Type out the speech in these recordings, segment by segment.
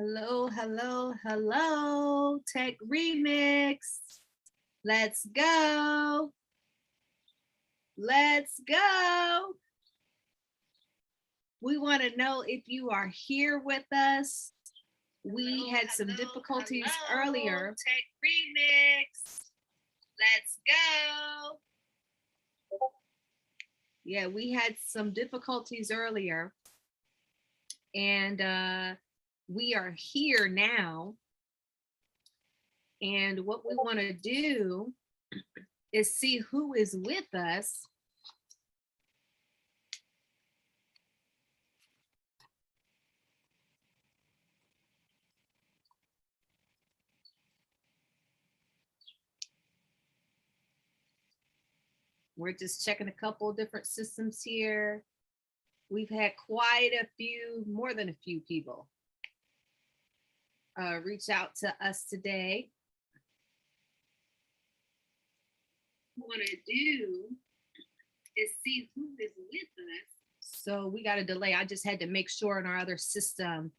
Hello, hello, hello, Tech Remix. Let's go. Let's go. We want to know if you are here with us. We had some difficulties earlier. Tech Remix. Let's go. Yeah, we had some difficulties earlier. And we are here now. And what we want to do is see who is with us. We're just checking a couple different systems here. We've had quite a few, more than a few people reach out to us today. What we want to do is see who is with us. So we got a delay. I just had to make sure in our other system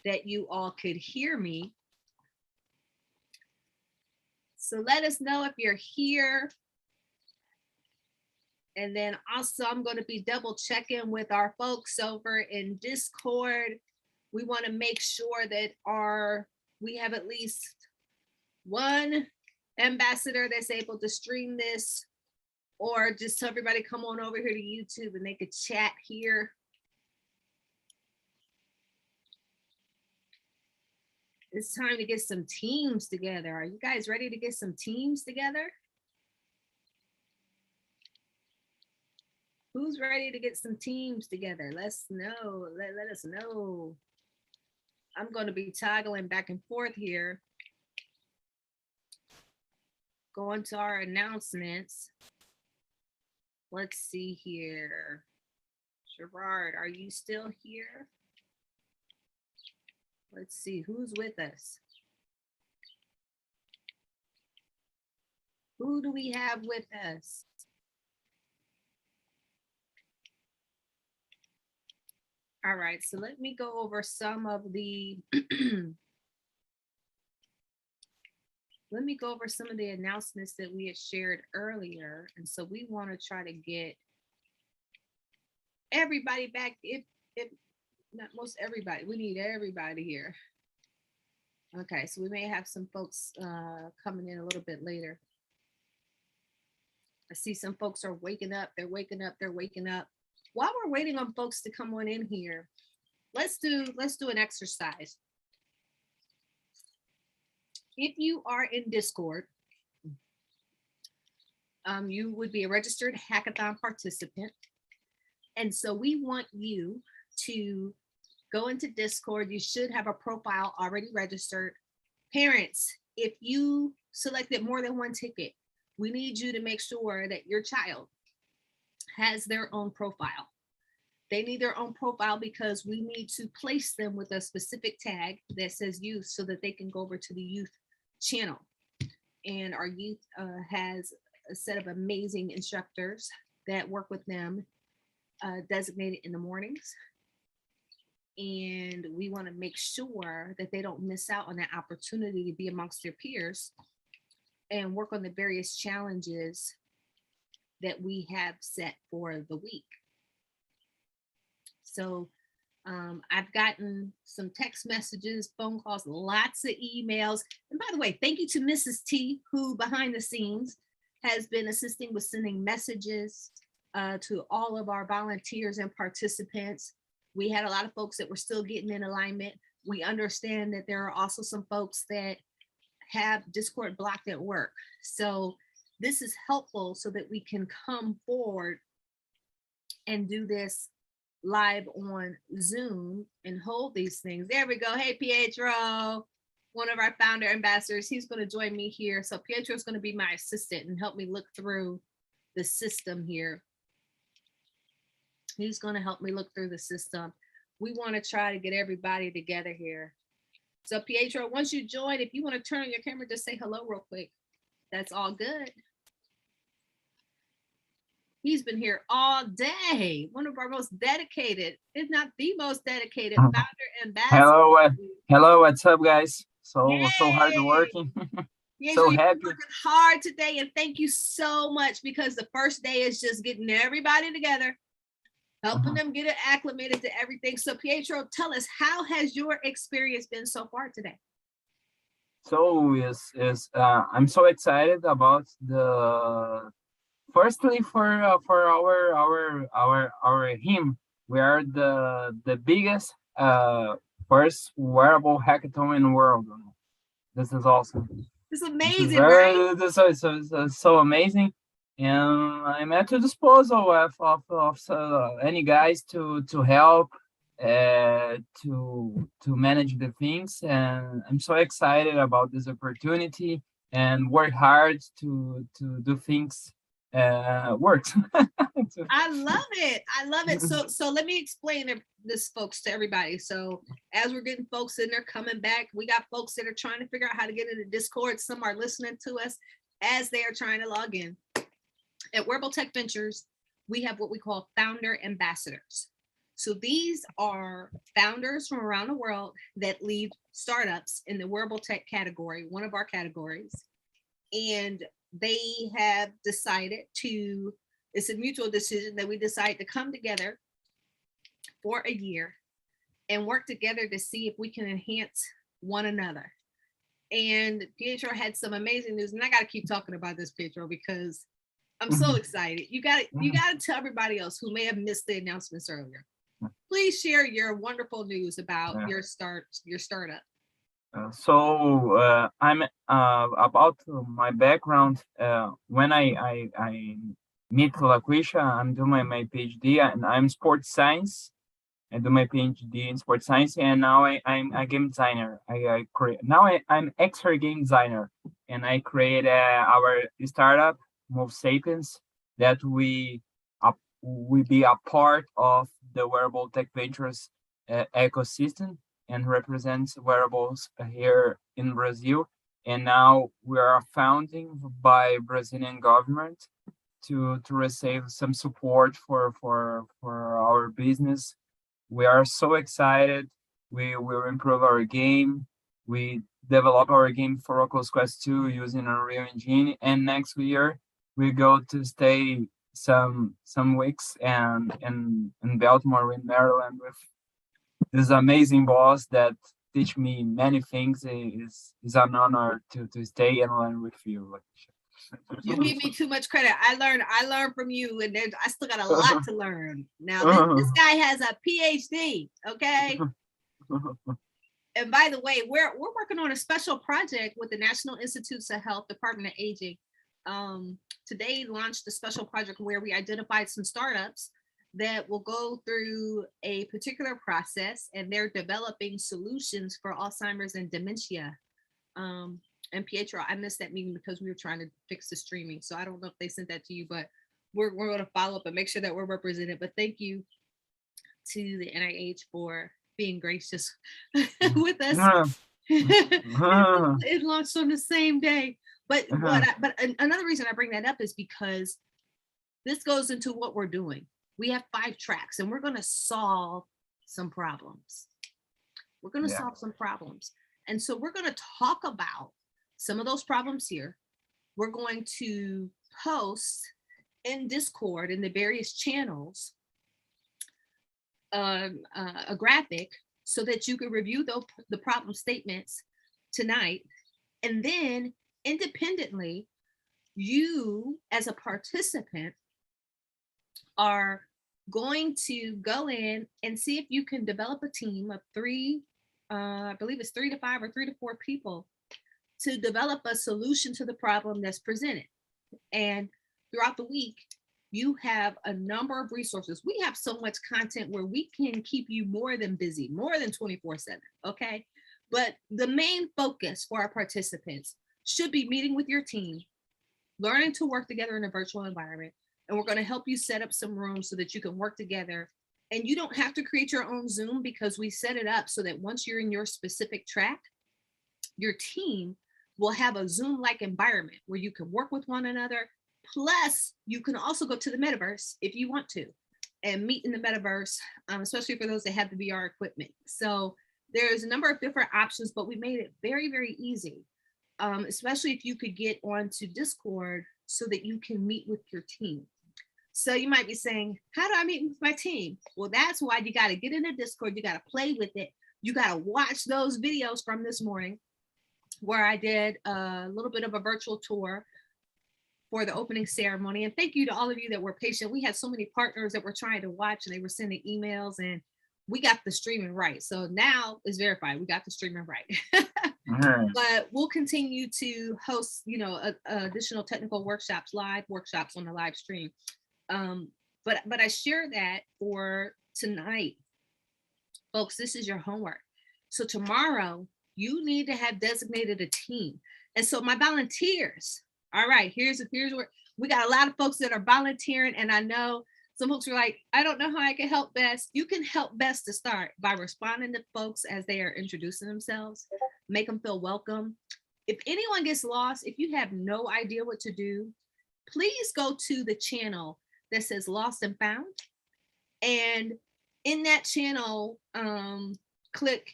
that you all could hear me. So let us know if you're here. And then also I'm going to be double checking with our folks over in Discord. We want to make sure that we have at least one ambassador that's able to stream this, or just so everybody come on over here to YouTube and they could chat here. It's time to get some teams together. Are you guys ready to get some teams together? Who's ready to get some teams together? Let's know. Let us know. I'm going to be toggling back and forth here. Going to our announcements. Let's see here. Gerard, are you still here? Let's see who's with us. Who do we have with us? All right, so let me go over some of the let me go over some of the announcements that we had shared earlier. And so we want to try to get everybody back, if not most everybody. We need everybody here. Okay, so we may have some folks coming in a little bit later. I see some folks are waking up. They're waking up. They're waking up. While we're waiting on folks to come on in here, let's do an exercise. If you are in Discord, you would be a registered hackathon participant. And so we want you to go into Discord. You should have a profile already registered. Parents, if you selected more than one ticket, we need you to make sure that your child has their own profile. They need their own profile because we need to place them with a specific tag that says youth so that they can go over to the youth channel. And our youth has a set of amazing instructors that work with them designated in the mornings. And we want to make sure that they don't miss out on that opportunity to be amongst their peers and work on the various challenges that we have set for the week. So I've gotten some text messages, phone calls, lots of emails. And by the way, thank you to Mrs. T, who behind the scenes has been assisting with sending messages to all of our volunteers and participants. We had a lot of folks that were still getting in alignment. We understand that there are also some folks that have Discord blocked at work. So this is helpful so that we can come forward and do this live on Zoom and hold these things. There we go. Hey, Pietro, one of our founder ambassadors, he's going to join me here. So Pietro is going to be my assistant and help me look through the system here. He's going to help me look through the system. We want to try to get everybody together here. So Pietro, once you join, if you want to turn on your camera, just say hello real quick. That's all good. He's been here all day. One of our most dedicated, if not the most dedicated founder ambassador. Hello, hello, what's up, guys? So hard Yay! working, Pietro, so you've been happy. working hard today, and thank you so much because the first day is just getting everybody together, helping Uh-huh. them get acclimated to everything. So, Pietro, tell us, how has your experience been so far today? So is I'm so excited about the firstly for our him. We are the biggest first wearable hackathon in the world. This is awesome. It's This is amazing, right? very so amazing, and I'm at your disposal of any guys to help to manage the things, and I'm so excited about this opportunity and work hard to do things works. I love it. I love it. So let me explain this, folks, to everybody. So as we're getting folks in there coming back, we got folks that are trying to figure out how to get into Discord. Some are listening to us as they are trying to log in. At Wearable Tech Ventures, we have what we call founder ambassadors. So these are founders from around the world that lead startups in the wearable tech category, one of our categories. And they have decided to, it's a mutual decision that we decide to come together for a year and work together to see if we can enhance one another. And Pietro had some amazing news, and I got to keep talking about this, Pietro, because I'm so excited. You got to tell everybody else who may have missed the announcements earlier. Please share your wonderful news about Yeah. your startup. I'm about my background. When I meet LaQuisha, I'm doing my PhD and I'm sports science. I do my PhD in sports science, and now I'm a game designer. I create now I'm expert game designer, and I create our startup Move Sapiens that we be a part of the wearable tech ventures ecosystem and represents wearables here in Brazil. And now we are founding by Brazilian government to receive some support for our business. We are so excited. We will improve our game. We develop our game for Oculus Quest 2 using Unreal Engine, and next year we go to stay some weeks and in Baltimore in Maryland with this amazing boss that teach me many things. Is an honor to stay and learn with you. You give me too much credit. I learned from you, and I still got a lot to learn. Now, this guy has a PhD, okay? And by the way, we're working on a special project with the National Institutes of Health, Department of Aging. Today launched a special project where we identified some startups that will go through a particular process, and they're developing solutions for Alzheimer's and dementia. And Pietro, I missed that meeting because we were trying to fix the streaming. So I don't know if they sent that to you, but we're going to follow up and make sure that we're represented. But thank you to the NIH for being gracious with us. It launched on the same day. But another reason I bring that up is because this goes into what we're doing. We have 5 tracks, and we're going to solve some problems. We're going to solve some problems. And so we're going to talk about some of those problems here. We're going to post in Discord in the various channels a graphic so that you can review the problem statements tonight. And then independently, you as a participant are going to go in and see if you can develop a team of 3, I believe it's 3 to 5 or 3 to 4 people to develop a solution to the problem that's presented. And throughout the week, you have a number of resources. We have so much content where we can keep you more than busy, more than 24/7, okay? But the main focus for our participants should be meeting with your team, learning to work together in a virtual environment, and we're going to help you set up some rooms so that you can work together. And you don't have to create your own Zoom because we set it up so that once you're in your specific track, your team will have a Zoom-like environment where you can work with one another Plus, you can also go to the metaverse if you want to and meet in the metaverse, especially for those that have the VR equipment. So there's a number of different options, but we made it very, very easy, especially if you could get onto Discord so that you can meet with your team. So you might be saying, how do I meet with my team? Well, that's why you got to get in the Discord. You got to play with it. You got to watch those videos from this morning where I did a little bit of a virtual tour for the opening ceremony. And thank you to all of you that were patient. We had so many partners that were trying to watch and they were sending emails, and we got the streaming right. So now it's verified. We got the streaming right. But we'll continue to host, additional technical workshops, live workshops on the live stream. But I share that for tonight. Folks, this is your homework. So tomorrow you need to have designated a team. And so my volunteers, all right, here's where we got a lot of folks that are volunteering. And I know some folks are like, I don't know how I can help best. You can help best to start by responding to folks as they are introducing themselves, make them feel welcome. If anyone gets lost, if you have no idea what to do, please go to the channel that says Lost and Found. And in that channel, click,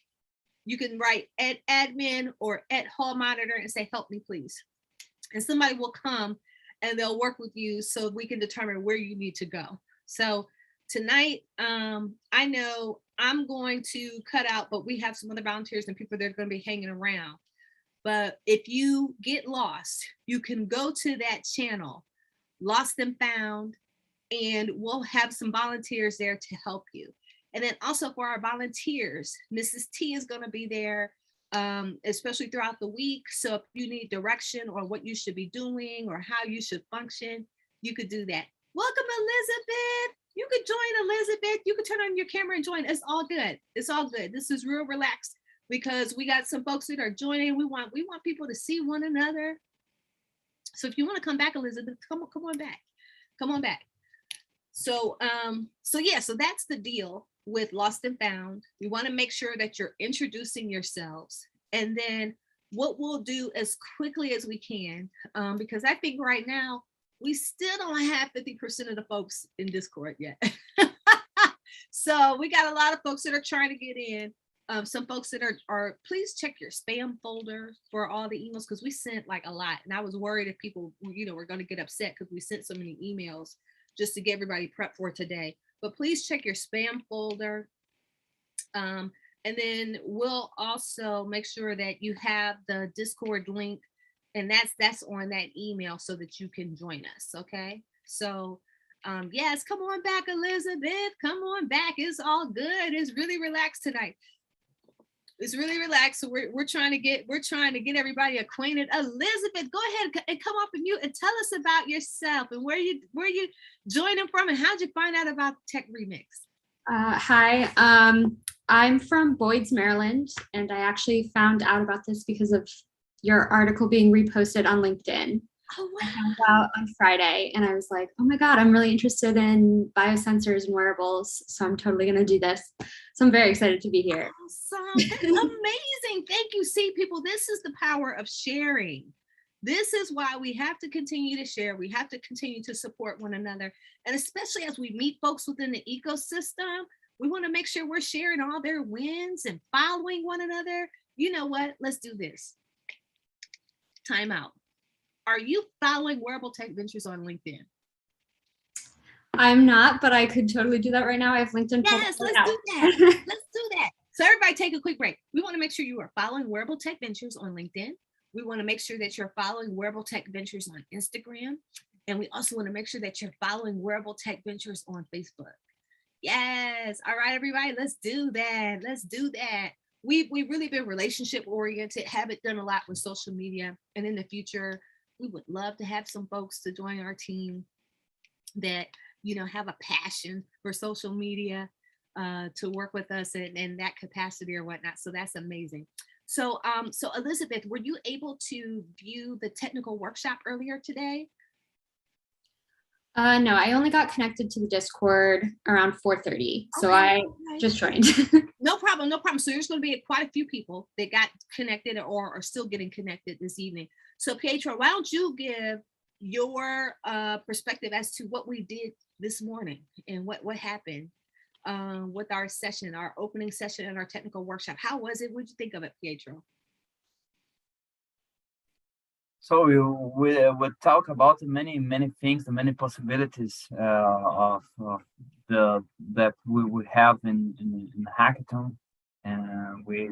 you can write at admin or at hall monitor and say, help me, please. And somebody will come and they'll work with you so we can determine where you need to go. So tonight, I know I'm going to cut out, but we have some other volunteers and people that are going to be hanging around. But if you get lost, you can go to that channel, Lost and Found, and we'll have some volunteers there to help you. And then also for our volunteers, Mrs. T is going to be there, especially throughout the week. So if you need direction or what you should be doing or how you should function, you could do that. Welcome, Elizabeth. You could join Elizabeth. You could turn on your camera and join. It's all good. It's all good. This is real relaxed because we got some folks that are joining. We want people to see one another. So if you want to come back, Elizabeth, come on back. Come on back. So that's the deal with Lost and Found. We want to make sure that you're introducing yourselves. And then what we'll do as quickly as we can, because I think right now, we still don't have 50% of the folks in Discord yet. So we got a lot of folks that are trying to get in. Some folks that are, please check your spam folder for all the emails, because we sent like a lot. And I was worried if people, were going to get upset because we sent so many emails just to get everybody prepped for today. But please check your spam folder. And then we'll also make sure that you have the Discord link, and that's on that email so that you can join us. Okay. So yes, come on back, Elizabeth. Come on back. It's all good. It's really relaxed tonight. It's really relaxed. So we're trying to get everybody acquainted. Elizabeth, go ahead and come up and tell us about yourself and where you joining from and how'd you find out about Tech Remix? Hi, I'm from Boyd's, Maryland, and I actually found out about this because of your article being reposted on LinkedIn. Oh, wow. I found out on Friday and I was like, oh my God, I'm really interested in biosensors and wearables. So I'm totally going to do this. So I'm very excited to be here. Awesome. That's amazing. Thank you. See, people, this is the power of sharing. This is why we have to continue to share. We have to continue to support one another. And especially as we meet folks within the ecosystem, we want to make sure we're sharing all their wins and following one another. You know what? Let's do this. Time out. Are you following Wearable Tech Ventures on LinkedIn? I'm not, but I could totally do that right now. I have LinkedIn. Yes, let's do that. Let's do that. So everybody take a quick break. We want to make sure you are following Wearable Tech Ventures on LinkedIn. We want to make sure that you're following Wearable Tech Ventures on Instagram. And we also want to make sure that you're following Wearable Tech Ventures on Facebook. Yes. All right, everybody, let's do that. Let's do that. We've really been relationship oriented, haven't done a lot with social media. And in the future, we would love to have some folks to join our team that, have a passion for social media to work with us in that capacity or whatnot. So that's amazing. So Elizabeth, were you able to view the technical workshop earlier today? No, I only got connected to the Discord around 4:30. So I just joined. No problem. So there's going to be quite a few people that got connected or are still getting connected this evening. So Pietro, why don't you give your perspective as to what we did this morning and what happened with our session, our opening session and our technical workshop. How was it? What did you think of it, Pietro? So we talk about many things, the many possibilities of the that we have in hackathon, and we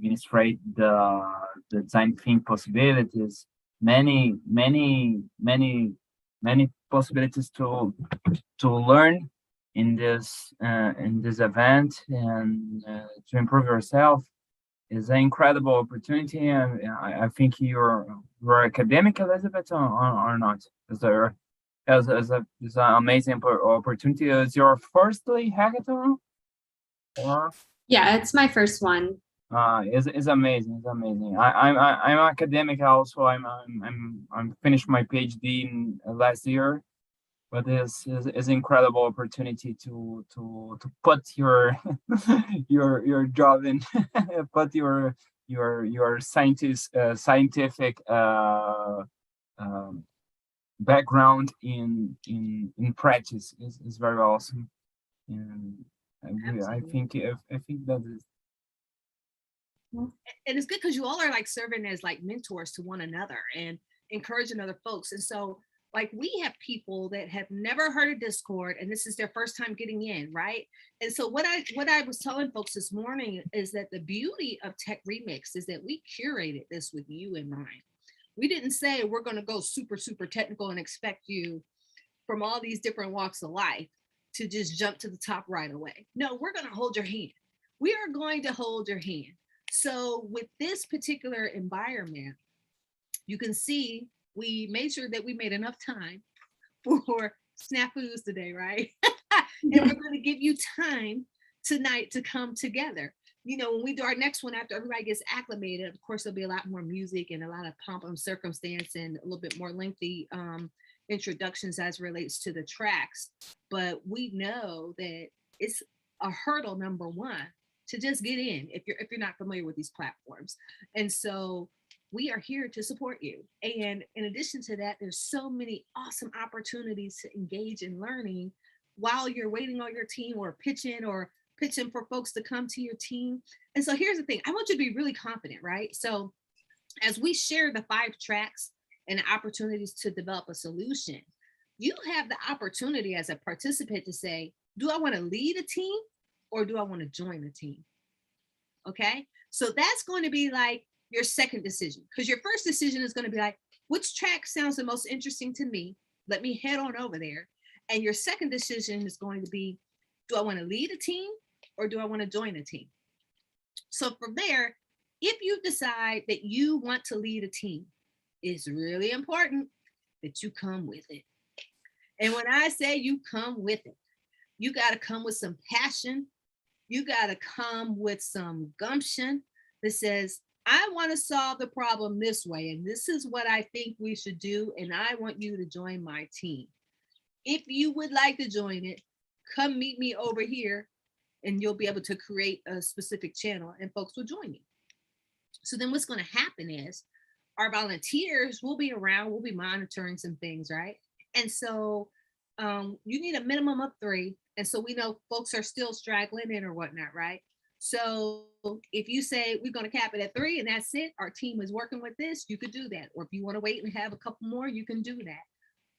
illustrate the design thinking possibilities, many possibilities to learn in this event and to improve yourself is an incredible opportunity, and I think you're academic, Elizabeth, or not? Is there as an amazing opportunity? Is your firstly hackathon, or Yeah, it's my first one. is amazing. It's amazing. I'm academic also. I'm finished my PhD in last year, but this is incredible opportunity to put your your job in put your scientific um, background in practice is very awesome, and I Absolutely. think I think that is And it's good because you all are like serving as like mentors to one another and encouraging other folks. And so, like, we have people that have never heard of Discord, and this is their first time getting in, right? And so, what I was telling folks this morning is that the beauty of Tech Remix is that we curated this with you in mind. We didn't say we're going to go super technical and expect you from all these different walks of life to just jump to the top right away. No, we're going to hold your hand. We are going to hold your hand. So, with this particular environment, you can see we made sure that we made enough time for snafus today, right? And we're going to give you time tonight to come together. When we do our next one after everybody gets acclimated, of course, there'll be a lot more music and a lot of pomp and circumstance and a little bit more lengthy introductions as relates to the tracks. But we know that it's a hurdle, number one, to just get in if you're not familiar with these platforms. And so we are here to support you. And in addition to that, there's so many awesome opportunities to engage in learning while you're waiting on your team or pitching for folks to come to your team. And so here's the thing, I want you to be really confident, right? So as we share the 5 tracks and opportunities to develop a solution, you have the opportunity as a participant to say, do I want to lead a team or do I want to join a team? Okay. So that's going to be like your second decision, because your first decision is going to be like, which track sounds the most interesting to me? Let me head on over there. And your second decision is going to be, do I want to lead a team or do I want to join a team? So from there, if you decide that you want to lead a team, it's really important that you come with it. And when I say you come with it, you got to come with some passion. You got to come with some gumption that says, I want to solve the problem this way, and this is what I think we should do, and I want you to join my team. If you would like to join it, come meet me over here, and you'll be able to create a specific channel, and folks will join you. So then what's going to happen is our volunteers will be around, we'll be monitoring some things, right? And so you need a minimum of 3. And so we know folks are still straggling in or whatnot, right? So if you say we're going to cap it at 3 and that's it, our team is working with this, you could do that. Or if you want to wait and have a couple more, you can do that.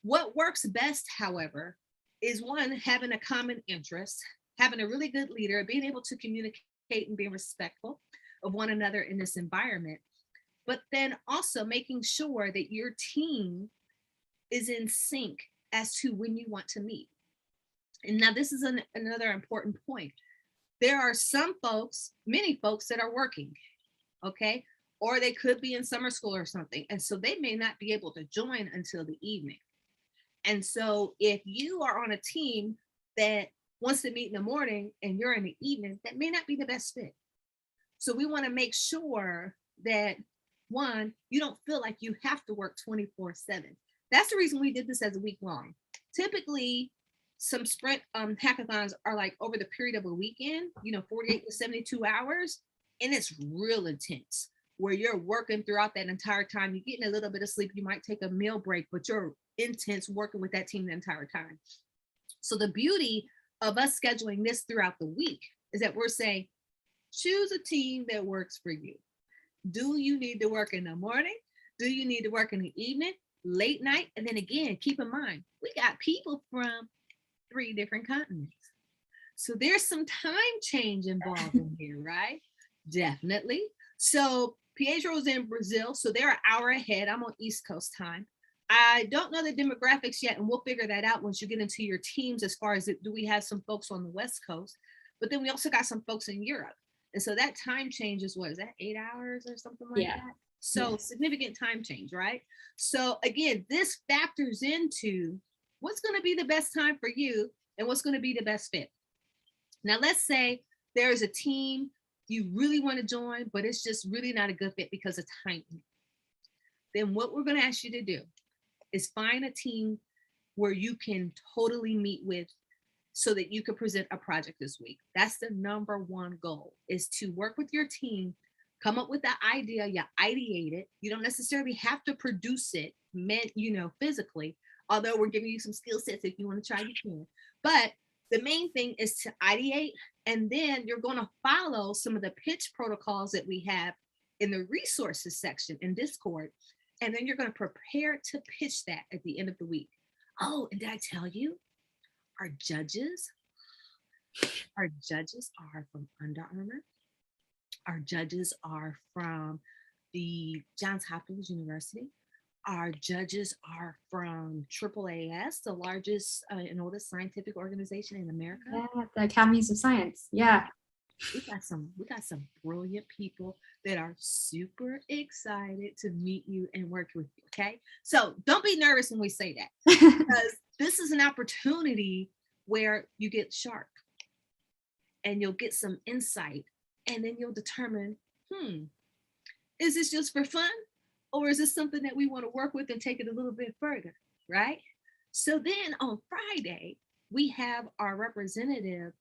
What works best, however, is one, having a common interest, having a really good leader, being able to communicate and being respectful of one another in this environment, but then also making sure that your team is in sync as to when you want to meet. And now this is another important point. There are some folks, many folks that are working, okay? Or they could be in summer school or something. And so they may not be able to join until the evening. And so if you are on a team that wants to meet in the morning and you're in the evening, that may not be the best fit. So we want to make sure that, one, you don't feel like you have to work 24/7. That's the reason we did this as a week long. Typically, some sprint hackathons are like over the period of a weekend, 48 to 72 hours. And it's real intense where you're working throughout that entire time. You're getting a little bit of sleep. You might take a meal break, but you're intense working with that team the entire time. So the beauty of us scheduling this throughout the week is that we're saying, choose a team that works for you. Do you need to work in the morning? Do you need to work in the evening, late night? And then again, keep in mind, we got people from 3 different continents. So there's some time change involved in here, right? Definitely. So Pietro's in Brazil, so they're an hour ahead. I'm on East Coast time. I don't know the demographics yet, and we'll figure that out once you get into your teams as far as do we have some folks on the West Coast, but then we also got some folks in Europe. And so that time change is, what is that, 8 hours or something like that? So significant time change, right? So again, this factors into what's going to be the best time for you and what's going to be the best fit. Now, let's say there's a team you really want to join, but it's just really not a good fit because of timing. Then what we're going to ask you to do is find a team where you can totally meet with so that you can present a project this week. That's the number one goal, is to work with your team, come up with the idea, you ideate it. You don't necessarily have to produce it, physically, although we're giving you some skill sets. If you want to try, you can. But the main thing is to ideate, and then you're going to follow some of the pitch protocols that we have in the resources section in Discord. And then you're going to prepare to pitch that at the end of the week. Oh, and did I tell you? Our judges are from Under Armour. Our judges are from the Johns Hopkins University. Our judges are from AAAS, the largest and oldest scientific organization in America. Yeah, the Academies of Science. Yeah. We got some brilliant people that are super excited to meet you and work with you. Okay. So don't be nervous when we say that, because this is an opportunity where you get sharp and you'll get some insight, and then you'll determine, is this just for fun? Or is this something that we want to work with and take it a little bit further, right? So then on Friday, we have our representative.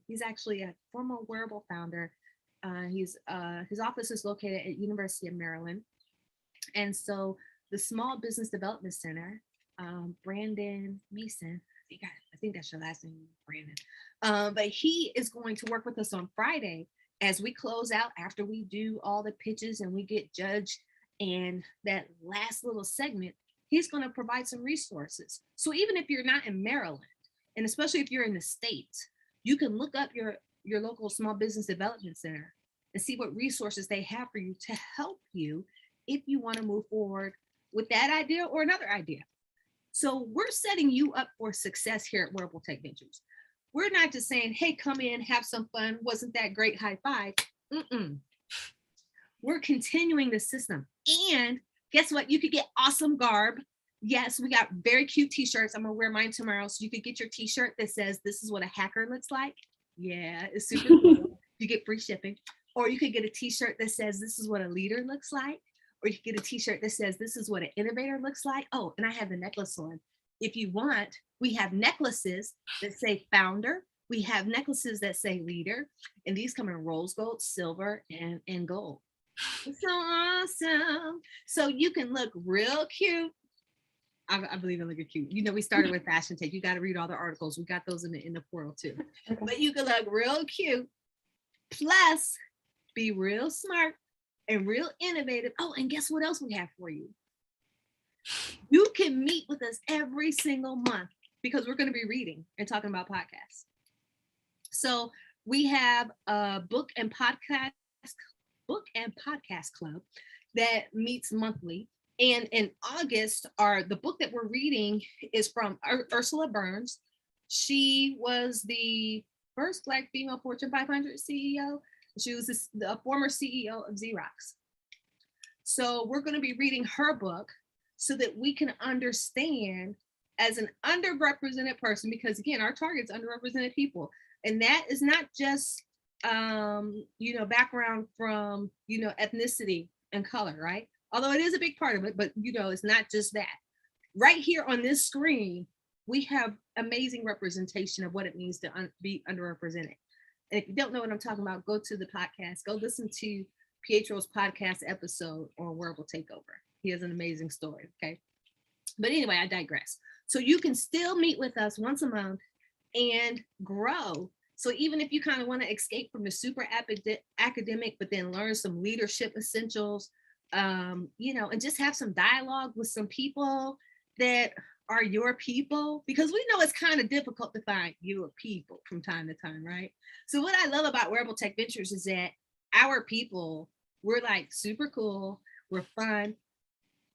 He's actually a former Wearable founder. His office is located at University of Maryland. And so the Small Business Development Center, Brandon Mason, I think that's your last name, Brandon. But he is going to work with us on Friday as we close out, after we do all the pitches and we get judged. And that last little segment, he's going to provide some resources. So even if you're not in Maryland, and especially if you're in the States, you can look up your local Small Business Development Center and see what resources they have for you to help you if you want to move forward with that idea or another idea. So we're setting you up for success here at Wearable Tech Ventures. We're not just saying, hey, come in, have some fun. Wasn't that great? High five. We're continuing the system. And guess what? You could get awesome garb. Yes, we got very cute t-shirts. I'm gonna wear mine tomorrow. So you could get your t-shirt that says, this is what a hacker looks like. Yeah, it's super cool. You get free shipping. Or you could get a t-shirt that says, this is what a leader looks like. Or you could get a t-shirt that says, this is what an innovator looks like. Oh, and I have the necklace on. If you want, we have necklaces that say founder. We have necklaces that say leader. And these come in rose gold, silver, and gold. It's so awesome. So you can look real cute. I believe I look cute. We started with Fashion Take. You got to read all the articles. We got those in the portal too. Okay. But you can look real cute, plus be real smart and real innovative. Oh, and guess what else we have for you? You can meet with us every single month because we're going to be reading and talking about podcasts. So we have a book and podcast club that meets monthly. And in August, the book that we're reading is from Ursula Burns. She was the first Black female Fortune 500 CEO. She was the former CEO of Xerox. So we're going to be reading her book so that we can understand as an underrepresented person, because again, our target's underrepresented people. And that is not just, background from, ethnicity and color, right? Although it is a big part of it, but it's not just that. Right here on this screen, we have amazing representation of what it means to be underrepresented. And if you don't know what I'm talking about, go to the podcast, go listen to Pietro's podcast episode on Wearable Takeover. He has an amazing story, okay? But anyway, I digress. So you can still meet with us once a month and grow. So even if you kind of want to escape from the super academic, but then learn some leadership essentials, you know, and just have some dialogue with some people that are your people, because we know it's kind of difficult to find your people from time to time, right? So what I love about Wearable Tech Ventures is that our people, we're like super cool, we're fun,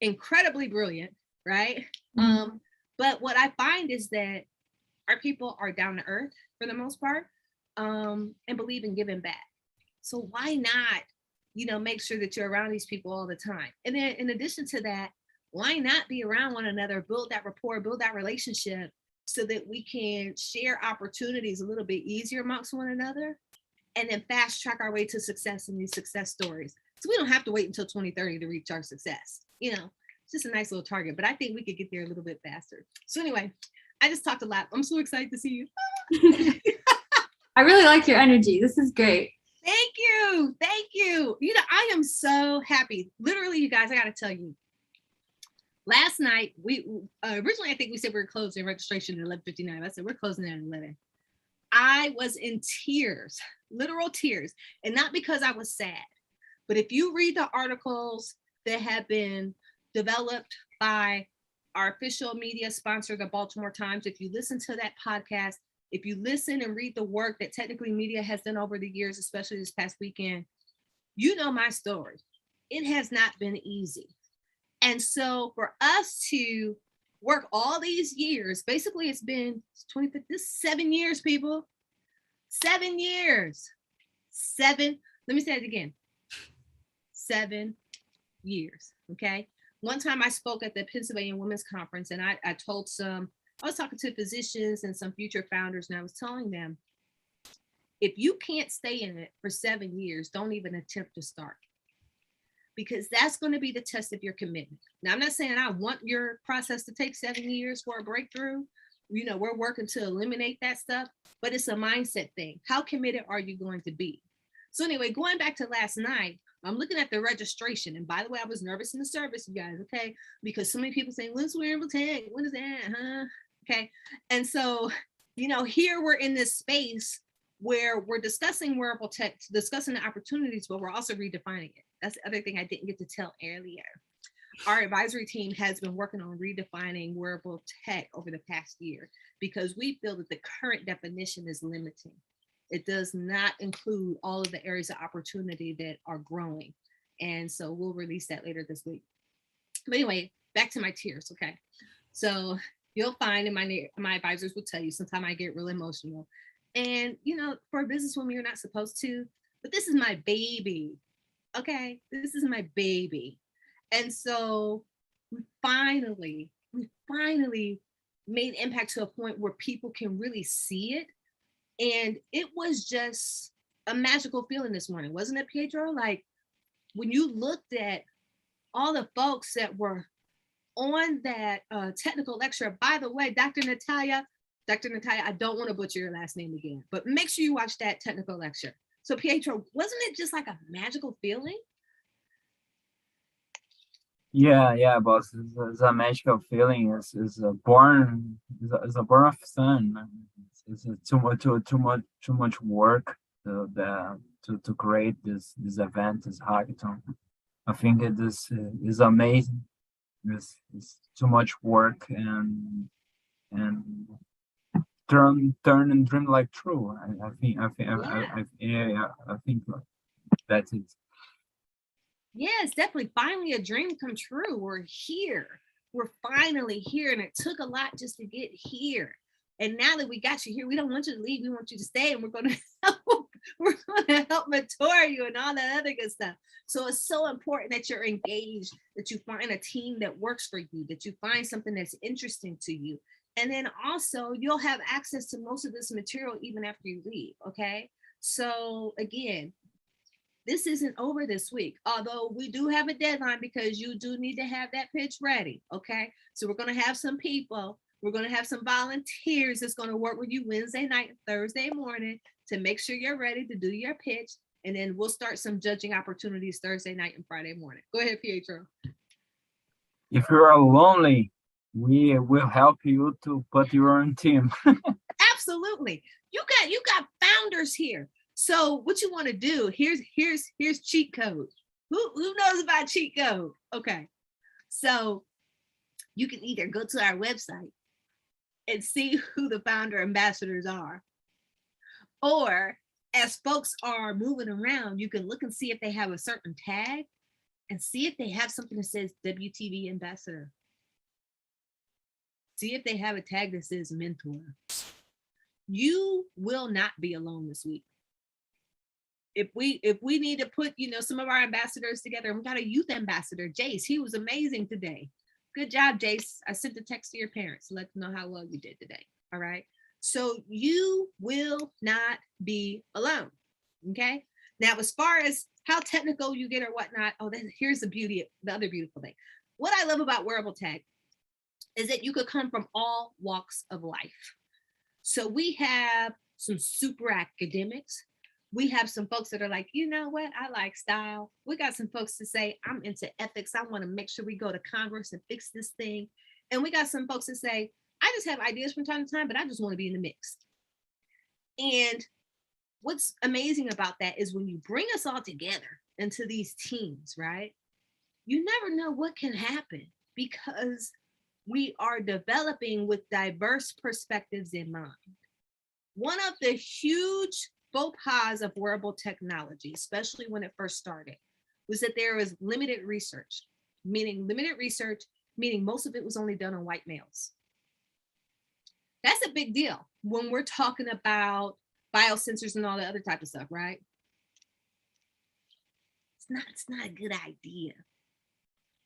incredibly brilliant, right? But what I find is that our people are down to earth for the most part, and believe in giving back. So why not, you know, make sure that you're around these people all the time? And then in addition to that, why not be around one another, build that rapport, build that relationship so that we can share opportunities a little bit easier amongst one another, and then fast track our way to success in these success stories. So we don't have to wait until 2030 to reach our success. You know, it's just a nice little target, but I think we could get there a little bit faster. So anyway, I just talked a lot. I'm so excited to see you. I really like your energy. This is great. Thank you. Thank you. You know, I am so happy. Literally, you guys, I got to tell you, last night, we originally, I think we said we were closing registration at 11:59. I said, we're closing at 11. I was in tears, literal tears. And not because I was sad, but if you read the articles that have been developed by our official media sponsor, the Baltimore Times, if you listen to that podcast, if you listen and read the work that Technically Media has done over the years, especially this past weekend, you know my story. It has not been easy. And so for us to work all these years, basically it's been 25, this 7 years, people. 7 years. Let me say it again. 7 years, okay? One time I spoke at the Pennsylvania Women's Conference, and I was talking to physicians and some future founders, and I was telling them, if you can't stay in it for 7 years, don't even attempt to start, because that's going to be the test of your commitment. Now, I'm not saying I want your process to take 7 years for a breakthrough. You know, we're working to eliminate that stuff, but it's a mindset thing. How committed are you going to be? So anyway, going back to last night, I'm looking at the registration. And by the way, I was nervous in the service, you guys, okay? Because so many people saying, when's Wearable Tech? When is that? Huh? Okay. And so, you know, here we're in this space where we're discussing wearable tech, discussing the opportunities, but we're also redefining it. That's the other thing I didn't get to tell earlier. Our advisory team has been working on redefining wearable tech over the past year, because we feel that the current definition is limiting. It does not include all of the areas of opportunity that are growing. And so we'll release that later this week. But anyway, back to my tears, okay? So you'll find, and my advisors will tell you, sometimes I get really emotional. And, you know, for a businesswoman, you're not supposed to, but this is my baby, okay? This is my baby. And so we finally made impact to a point where people can really see it. And it was just a magical feeling this morning, wasn't it, Pedro? Like, when you looked at all the folks that were on that technical lecture. By the way, Dr. Natalia, I don't want to butcher your last name again, but make sure you watch that technical lecture. So Pietro, wasn't it just like a magical feeling? Yeah, boss. It's a magical feeling. It's a born of sun. It's too much work to create this event, this hackathon. I think it is amazing. It's too much work, and turn and dream like true. I think that's it. Yes, definitely. Finally, a dream come true. We're here. We're finally here. And it took a lot just to get here. And now that we got you here, we don't want you to leave. We want you to stay, and we're going to help mentor you and all that other good stuff. So it's so important that you're engaged, that you find a team that works for you, that you find something that's interesting to you. And then also you'll have access to most of this material even after you leave. Okay. So again, this isn't over this week, although we do have a deadline, because you do need to have that pitch ready. Okay. So we're going to have some people. We're going to have some volunteers that's going to work with you Wednesday night, Thursday morning, to make sure you're ready to do your pitch. And then we'll start some judging opportunities Thursday night and Friday morning. Go ahead, Pietro. If you are lonely we will help you to put your own team. Absolutely. You got founders here. So what you want to do, here's cheat code. Who knows about cheat code? Okay. So you can either go to our website and see who the founder ambassadors are, or as folks are moving around, you can look and see if they have a certain tag and see if they have something that says WTV ambassador. See if they have a tag that says mentor. You will not be alone this week. If we need to put, some of our ambassadors together, we got a youth ambassador, Jace. He was amazing today. Good job, Jace. I sent a text to your parents to let them know how well you did today. All right. So you will not be alone. Okay. Now, as far as how technical you get or whatnot, here's the other beautiful thing. What I love about Wearable Tag is that you could come from all walks of life. So we have some super academics. We have some folks that are like, you know what? I like style. We got some folks to say, I'm into ethics. I want to make sure we go to Congress and fix this thing. And we got some folks that say, I just have ideas from time to time, but I just want to be in the mix. And what's amazing about that is when you bring us all together into these teams, right? You never know what can happen because we are developing with diverse perspectives in mind. One of the huge faux pas of wearable technology, especially when it first started, was that there was limited research, meaning most of it was only done on white males. That's a big deal when we're talking about biosensors and all the other type of stuff, right? It's not a good idea.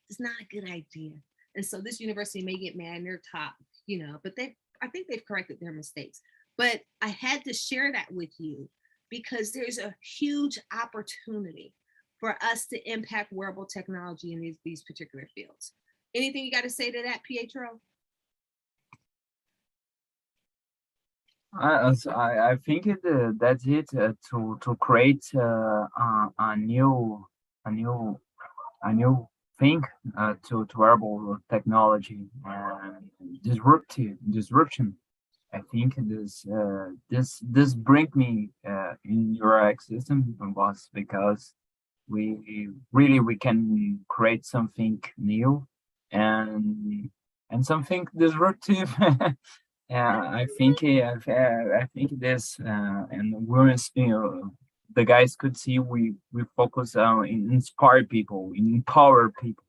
It's not a good idea. And so this university may get mad and they're top, but I think they've corrected their mistakes. But I had to share that with you because there's a huge opportunity for us to impact wearable technology in these particular fields. Anything you got to say to that, Pietro? I think that's it to create a new thing to wearable technology disruption. I think this bring me in your ecosystem, boss, because we can create something new and something disruptive. Yeah, I think this and we're the guys could see we focus on inspire people, empower people,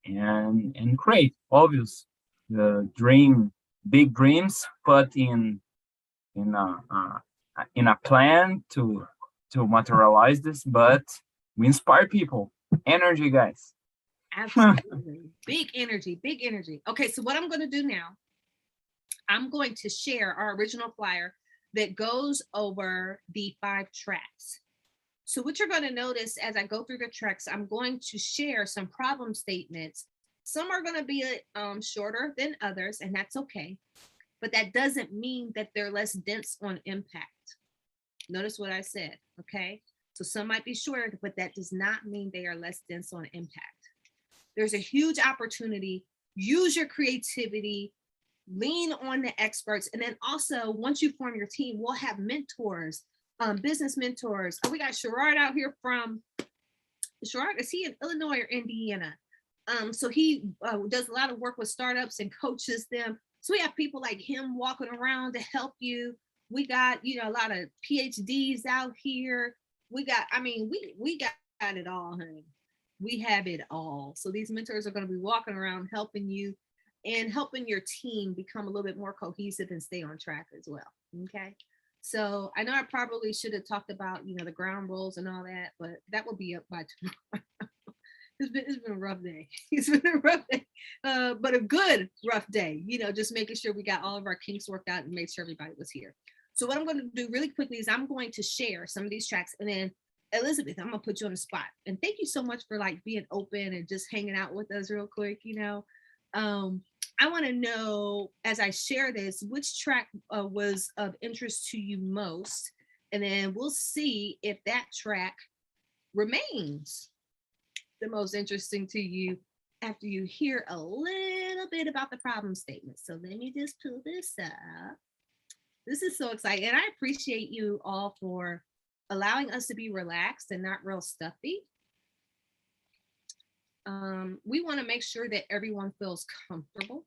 and create obvious the big dreams, but in a plan to materialize this. But we inspire people, energy, guys. Absolutely, big energy. Okay, so what I'm going to do now, I'm going to share our original flyer that goes over the 5 tracks. So what you're going to notice as I go through the tracks, I'm going to share some problem statements. Some are going to be shorter than others, and that's okay. But that doesn't mean that they're less dense on impact. Notice what I said, okay? So some might be shorter, but that does not mean they are less dense on impact. There's a huge opportunity. Use your creativity, lean on the experts. And then also, once you form your team, we'll have mentors, business mentors. Oh, we got Sherrard out here from, Sherrard, is he in Illinois or Indiana? So he does a lot of work with startups and coaches them. So we have people like him walking around to help you. We got, a lot of PhDs out here. We got it all, honey. We have it all. So these mentors are going to be walking around helping you and helping your team become a little bit more cohesive and stay on track as well. Okay. So I know I probably should have talked about, the ground rules and all that, but that will be up by tomorrow. It's been a rough day. It's been a rough day, but a good rough day, just making sure we got all of our kinks worked out and made sure everybody was here. So what I'm going to do really quickly is I'm going to share some of these tracks, and then Elizabeth, I'm going to put you on the spot. And thank you so much for being open and just hanging out with us real quick. I want to know, as I share this, which track was of interest to you most, and then we'll see if that track remains the most interesting to you after you hear a little little bit about the problem statement. So let me just pull this up. This is so exciting. And I appreciate you all for allowing us to be relaxed and not real stuffy. We want to make sure that everyone feels comfortable.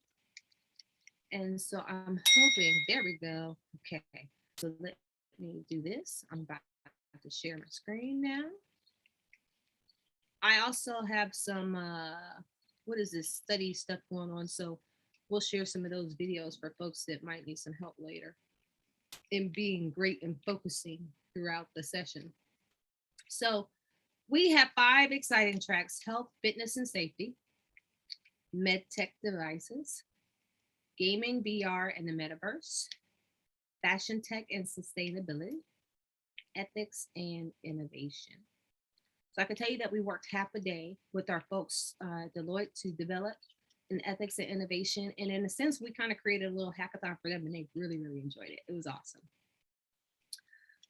And so I'm hoping, there we go. Okay, so let me do this. I'm about to share my screen now. I also have some, what is this, study stuff going on. So we'll share some of those videos for folks that might need some help later in being great and focusing throughout the session. So we have 5 exciting tracks: health, fitness, and safety, med tech devices, gaming, VR, and the metaverse, fashion tech and sustainability, ethics, and innovation. So I can tell you that we worked half a day with our folks, Deloitte, to develop an ethics and innovation. And in a sense, we kind of created a little hackathon for them, and they really, really enjoyed it. It was awesome.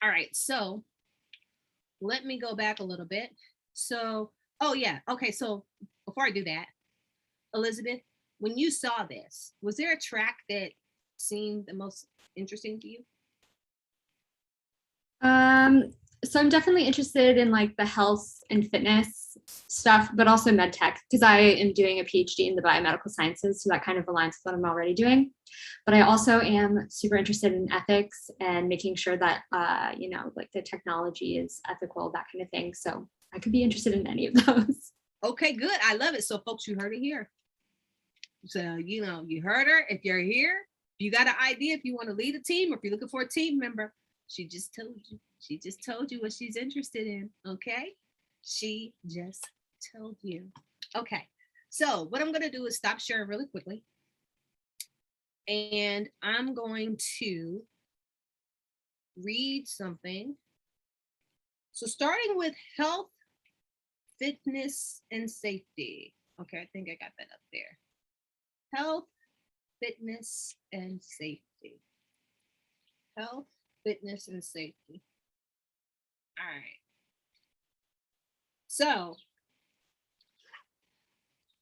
All right, so let me go back a little bit. So, oh yeah, okay, so before I do that, Elizabeth, when you saw this, was there a track that seemed the most interesting to you? So I'm definitely interested in like the health and fitness stuff, but also med tech, because I am doing a PhD in the biomedical sciences. So that kind of aligns with what I'm already doing. But I also am super interested in ethics and making sure that, you know, like the technology is ethical, that kind of thing. So I could be interested in any of those. Okay, good. I love it. So folks, you heard it here. So, you know, you heard her. If you're here, if you got an idea, if you want to lead a team, or if you're looking for a team member, she just told you. She just told you what she's interested in, okay? She just told you. Okay, so what I'm gonna do is stop sharing really quickly. And I'm going to read something. So starting with health, fitness, and safety. Okay, I think I got that up there. Health, fitness, and safety. Health, fitness, and safety. All right. So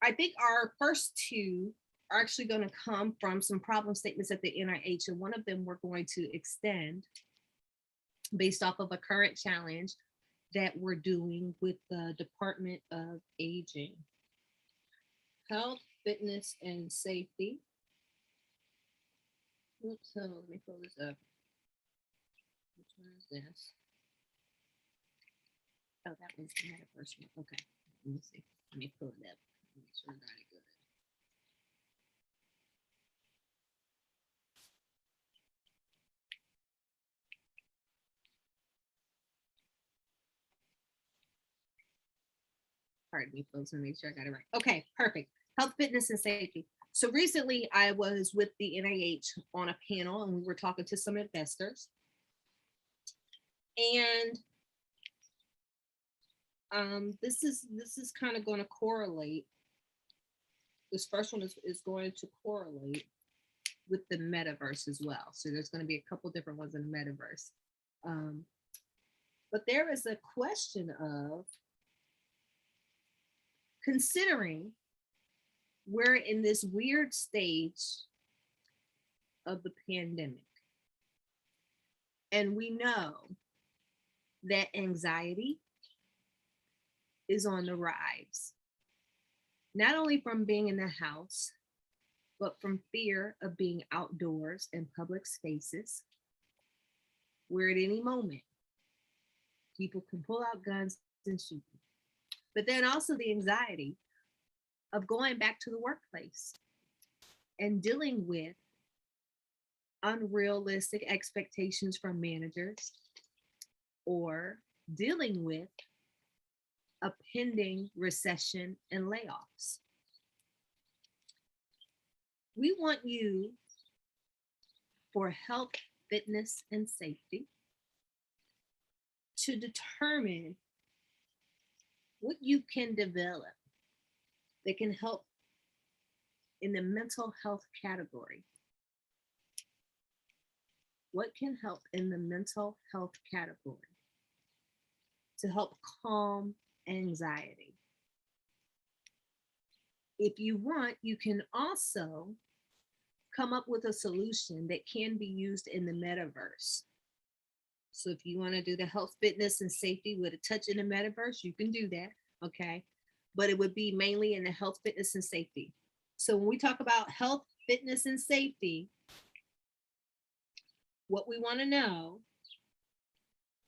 I think our first 2 are actually going to come from some problem statements at the NIH, and one of them we're going to extend based off of a current challenge that we're doing with the Department of Aging. Health, fitness, and safety. Oops, so let me pull this up. Which one is this? Oh, that was the metaverse one. Okay, let me see. Let me pull it up. Make sure I got it good. Pardon me, folks. Let me make sure I got it right. Okay, perfect. Health, fitness, and safety. So recently I was with the NIH on a panel, and we were talking to some investors. And this is kind of going to correlate. This first one is going to correlate with the metaverse as well. So there's going to be a couple different ones in the metaverse. But there is a question of, considering we're in this weird stage of the pandemic, and we know that anxiety is on the rise, not only from being in the house, but from fear of being outdoors in public spaces, where at any moment people can pull out guns and shoot you. But then also the anxiety of going back to the workplace and dealing with unrealistic expectations from managers, or dealing with a pending recession and layoffs. We want you, for health, fitness, and safety, to determine what you can develop that can help in the mental health category. What can help in the mental health category to help calm anxiety? If you want, you can also come up with a solution that can be used in the metaverse. So if you want to do the health, fitness, and safety with a touch in the metaverse, you can do that. Okay. But it would be mainly in the health, fitness, and safety. So when we talk about health, fitness, and safety, what we want to know,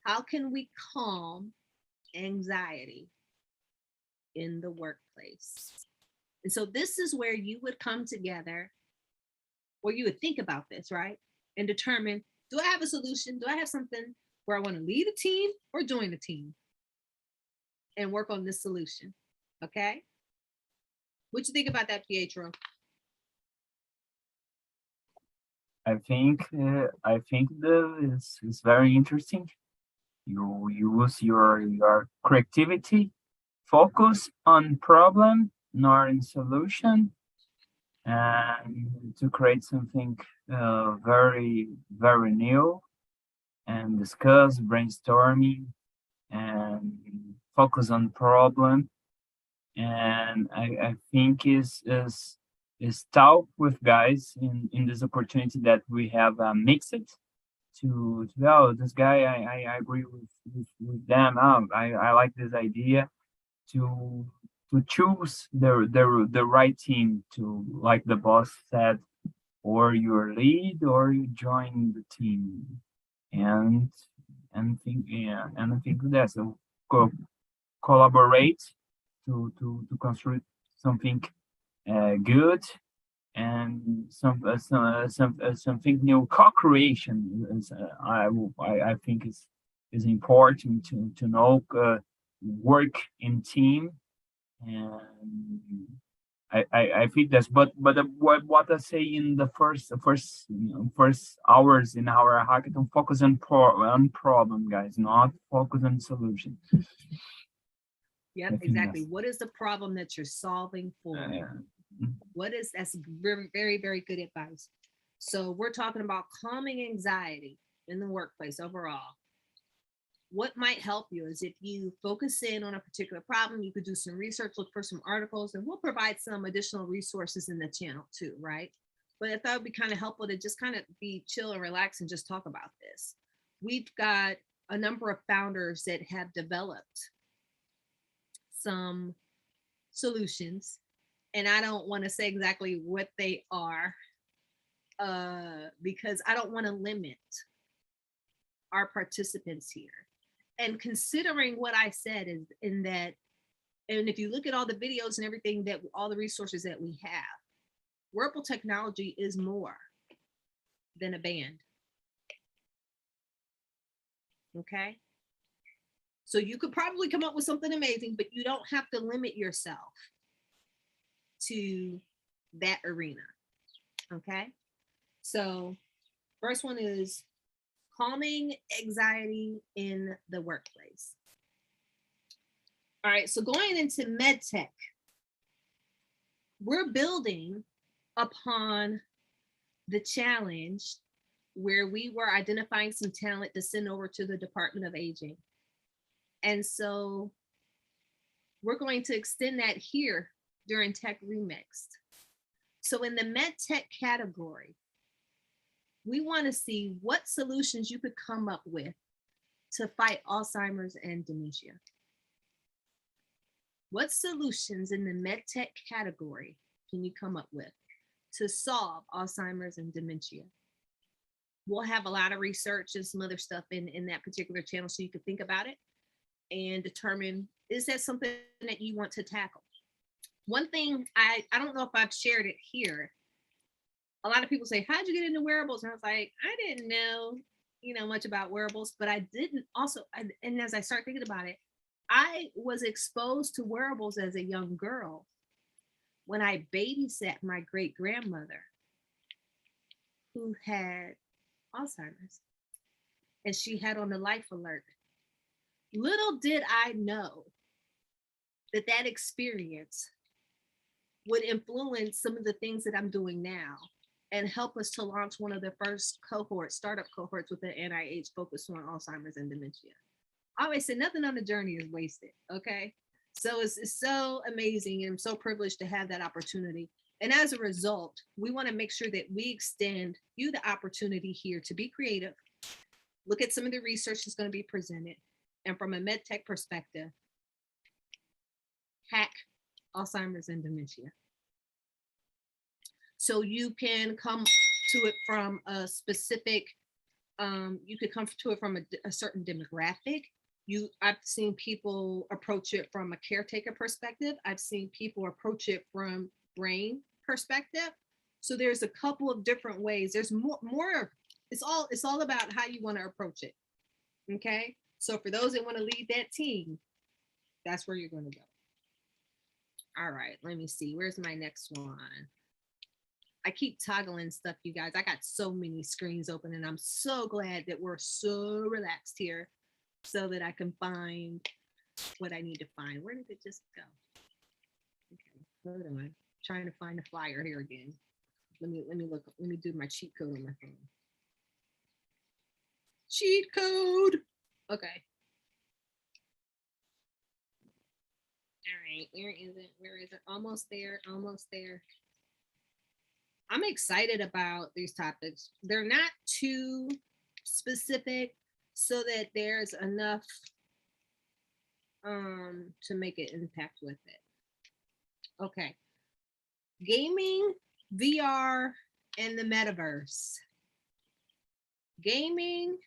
how can we calm anxiety in the workplace? And so this is where you would come together, or you would think about this, right? And determine, do I have a solution? Do I have something where I want to lead a team or join the team and work on this solution? Okay. What you think about that, Pietro? I think this is very interesting. You use your creativity, focus on problem, not in solution, and to create something very new, and discuss brainstorming and focus on problem. And I think is talk with guys in this opportunity that we have mixed to oh, this guy, I agree with them. I like this idea to choose the right team, to, like the boss said, or you lead or you join the team, and and I think that, so collaborate to construct something good, and something new. Co-creation is, I think is important to know, work in team. And I think that's, but what I say in the first hours in our hackathon, focus on problem, guys, not focus on solution. Yep, exactly. What is the problem that you're solving for? That's very good advice. So we're talking about calming anxiety in the workplace overall. What might help you is if you focus in on a particular problem, you could do some research, look for some articles, and we'll provide some additional resources in the channel too, right? But I thought it'd be kind of helpful to just kind of be chill and relax and just talk about this. We've got a number of founders that have developed some solutions, and I don't want to say exactly what they are, because I don't want to limit our participants here. And considering what I said is in that, and if you look at all the videos and everything, that all the resources that we have, wearable technology is more than a band. Okay. So you could probably come up with something amazing, but you don't have to limit yourself to that arena. Okay. So first one is calming anxiety in the workplace. All right, so going into med tech, we're building upon the challenge where we were identifying some talent to send over to the Department of Aging. And so we're going to extend that here during Tech Remixed. So in the med tech category, we want to see what solutions you could come up with to fight Alzheimer's and dementia. What solutions in the med tech category can you come up with to solve Alzheimer's and dementia? We'll have a lot of research and some other stuff in that particular channel so you can think about it and determine, is that something that you want to tackle? One thing, I don't know if I've shared it here. A lot of people say, how'd you get into wearables? And I was like, I didn't know, much about wearables, but I didn't also, and as I start thinking about it, I was exposed to wearables as a young girl when I babysat my great grandmother who had Alzheimer's, and she had on the life alert. Little did I know that that experience would influence some of the things that I'm doing now and help us to launch one of the first startup cohorts with the NIH focused on Alzheimer's and dementia. I always say nothing on the journey is wasted, okay? So it's so amazing, and I'm so privileged to have that opportunity. And as a result, we want to make sure that we extend you the opportunity here to be creative, look at some of the research that's going to be presented, and from a med tech perspective, hack Alzheimer's and dementia. So you can come to it from a specific, you could come to it from a certain demographic. I've seen people approach it from a caretaker perspective. I've seen people approach it from brain perspective. So there's a couple of different ways. There's more. It's all about how you want to approach it. Okay. So for those that want to lead that team, that's where you're going to go. All right. Let me see. Where's my next one? I keep toggling stuff, you guys. I got so many screens open, and I'm so glad that we're so relaxed here so that I can find what I need to find. Where did it just go? Okay, hold on. Trying to find the flyer here again. Let me look. Let me do my cheat code on my phone. Cheat code. Okay. All right. Where is it? Where is it? Almost there. Almost there. I'm excited about these topics. They're not too specific so that there's enough to make an impact with it. Okay. Gaming, VR, and the metaverse. Gaming,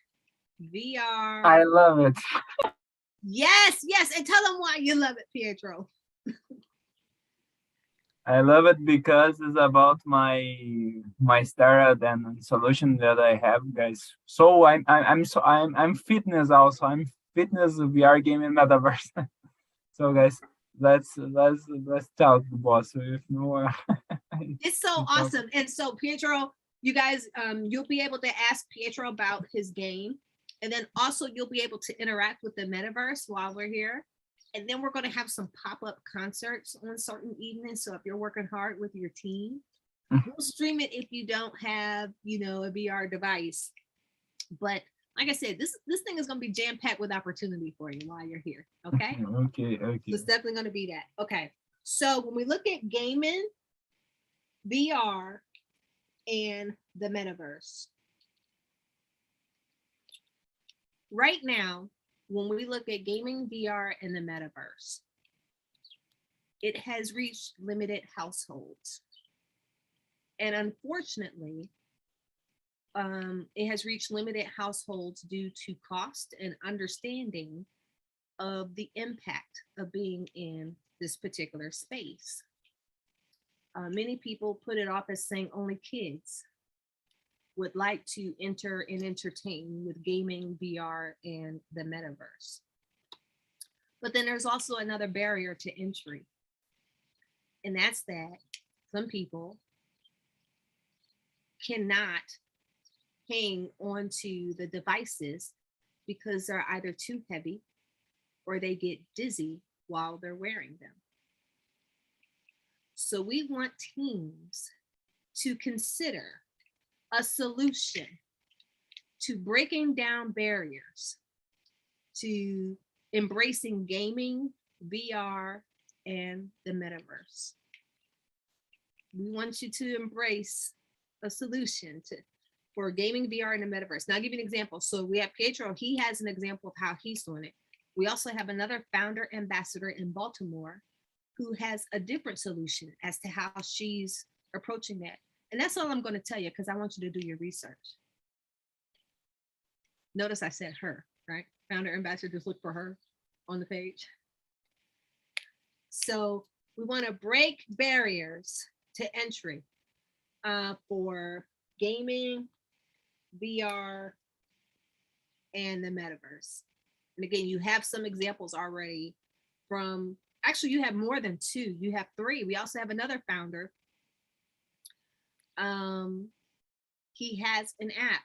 VR. I love it. Yes, yes. And tell them why you love it, Pietro. I love it because it's about my startup and solution that I have, guys. So I'm fitness also. I'm fitness VR gaming metaverse. So guys, let's talk, boss. If no, It's so awesome. And so Pietro, you guys, you'll be able to ask Pietro about his game, and then also you'll be able to interact with the metaverse while we're here. And then we're going to have some pop-up concerts on certain evenings. So if you're working hard with your team, we'll stream it if you don't have, a VR device. But like I said, this thing is going to be jam-packed with opportunity for you while you're here. Okay. Okay. So it's definitely going to be that. Okay. So when we look at gaming, VR, and the metaverse, right now, when we look at gaming, VR, and the metaverse, it has reached limited households. And unfortunately, it has reached limited households due to cost and understanding of the impact of being in this particular space. Many people put it off as saying only kids would like to enter and entertain with gaming, VR, and the metaverse. But then there's also another barrier to entry. And that's that some people cannot hang onto the devices because they're either too heavy or they get dizzy while they're wearing them. So we want teams to consider a solution to breaking down barriers to embracing gaming, VR, and the metaverse. We want you to embrace a solution for gaming, VR, and the metaverse. Now I'll give you an example. So we have Pietro, he has an example of how he's doing it. We also have another founder ambassador in Baltimore who has a different solution as to how she's approaching that. And that's all I'm going to tell you because I want you to do your research. Notice I said her, right? Founder ambassador, just look for her on the page. So we want to break barriers to entry for gaming, VR, and the metaverse. And again, you have some examples already from, actually you have more than two, you have three. We also have another founder. He has an app.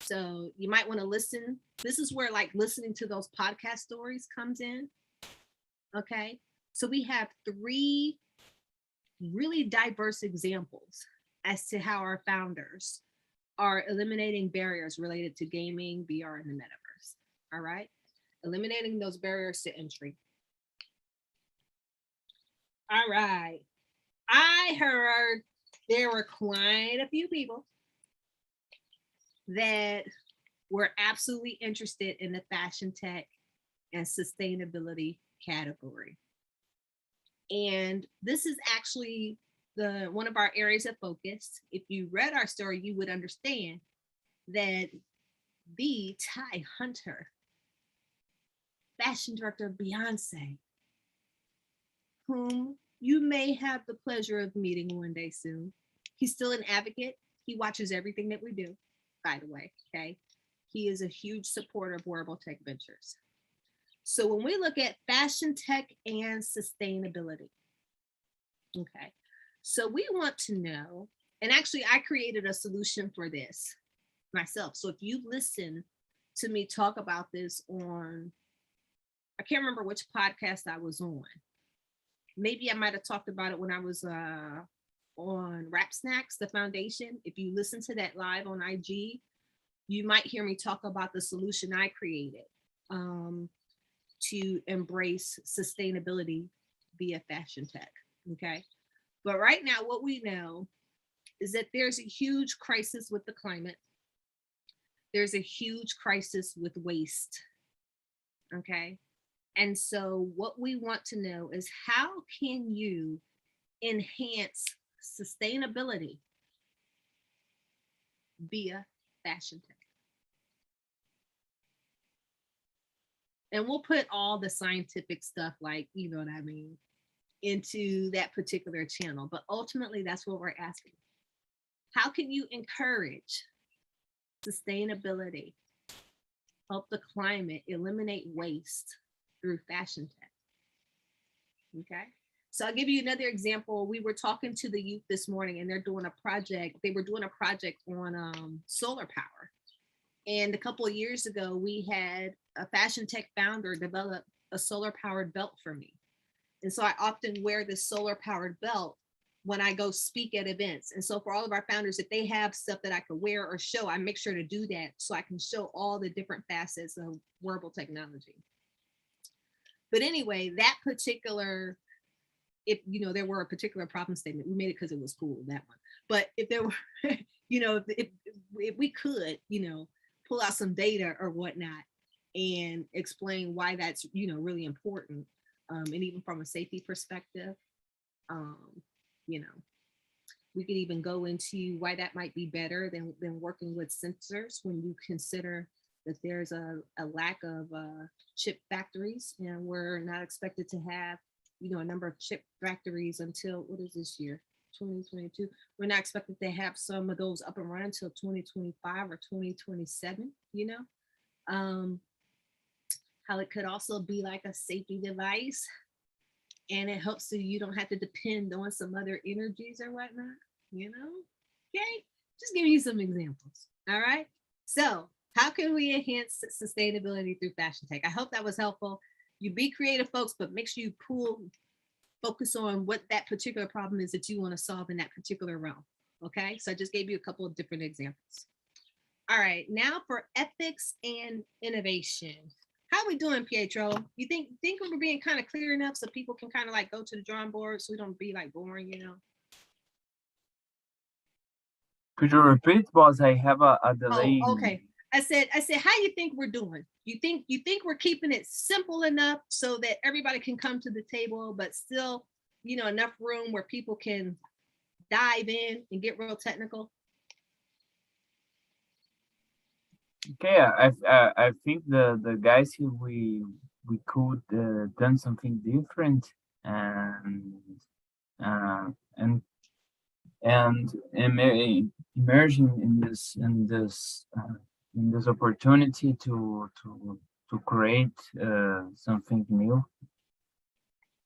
So you might want to listen. This is where like listening to those podcast stories comes in. Okay. So we have three really diverse examples as to how our founders are eliminating barriers related to gaming, VR, and the metaverse. All right. Eliminating those barriers to entry. All right. I heard there were quite a few people that were absolutely interested in the fashion tech and sustainability category. And this is actually the one of our areas of focus. If you read our story, you would understand that the Ty Hunter, fashion director of Beyonce, whom you may have the pleasure of meeting one day soon. He's still an advocate. He watches everything that we do, by the way. Okay. He is a huge supporter of Wearable Tech Ventures. So when we look at fashion tech and sustainability, okay, so we want to know, and actually I created a solution for this myself. So if you listen to me talk about this on, I can't remember which podcast I was on. Maybe I might have talked about it when I was on Rap Snacks, the foundation. If you listen to that live on IG, you might hear me talk about the solution I created to embrace sustainability via fashion tech. Okay. But right now, what we know is that there's a huge crisis with the climate. There's a huge crisis with waste. Okay. And so what we want to know is how can you enhance sustainability via fashion tech? And we'll put all the scientific stuff, like, you know what I mean, into that particular channel. But ultimately, that's what we're asking. How can you encourage sustainability, help the climate, eliminate waste through fashion tech? Okay. So I'll give you another example. We were talking to the youth this morning and they're doing a project. They were doing a project on solar power. And a couple of years ago, we had a fashion tech founder develop a solar powered belt for me. And so I often wear this solar powered belt when I go speak at events. And so for all of our founders, if they have stuff that I could wear or show, I make sure to do that so I can show all the different facets of wearable technology. But anyway, that particular, if you know, there were a particular problem statement, we made it because it was cool, that one. But if there were, you know, if we could, you know, pull out some data or whatnot and explain why that's, you know, really important. And even from a safety perspective, you know, we could even go into why that might be better than working with sensors when you consider that there's a lack of chip factories, and we're not expected to have, you know, a number of chip factories until, what is this year, 2022. We're not expected to have some of those up and running until 2025 or 2027, you know. How it could also be like a safety device, and it helps so you don't have to depend on some other energies or whatnot, you know. Okay, just giving you some examples. All right, so how can we enhance sustainability through fashion tech? I hope that was helpful. You be creative, folks, but make sure you focus on what that particular problem is that you want to solve in that particular realm. Okay, so I just gave you a couple of different examples. All right, now for ethics and innovation. How are we doing, Pietro? You think we're being kind of clear enough so people can kind of like go to the drawing board so we don't be like boring, you know? Could you repeat, boss? I have a delay. Oh, okay. I said, how you think we're doing? You think we're keeping it simple enough so that everybody can come to the table, but still, you know, enough room where people can dive in and get real technical? Okay, I think the guys here we could done something different and uh, and emerging in this opportunity to create something new.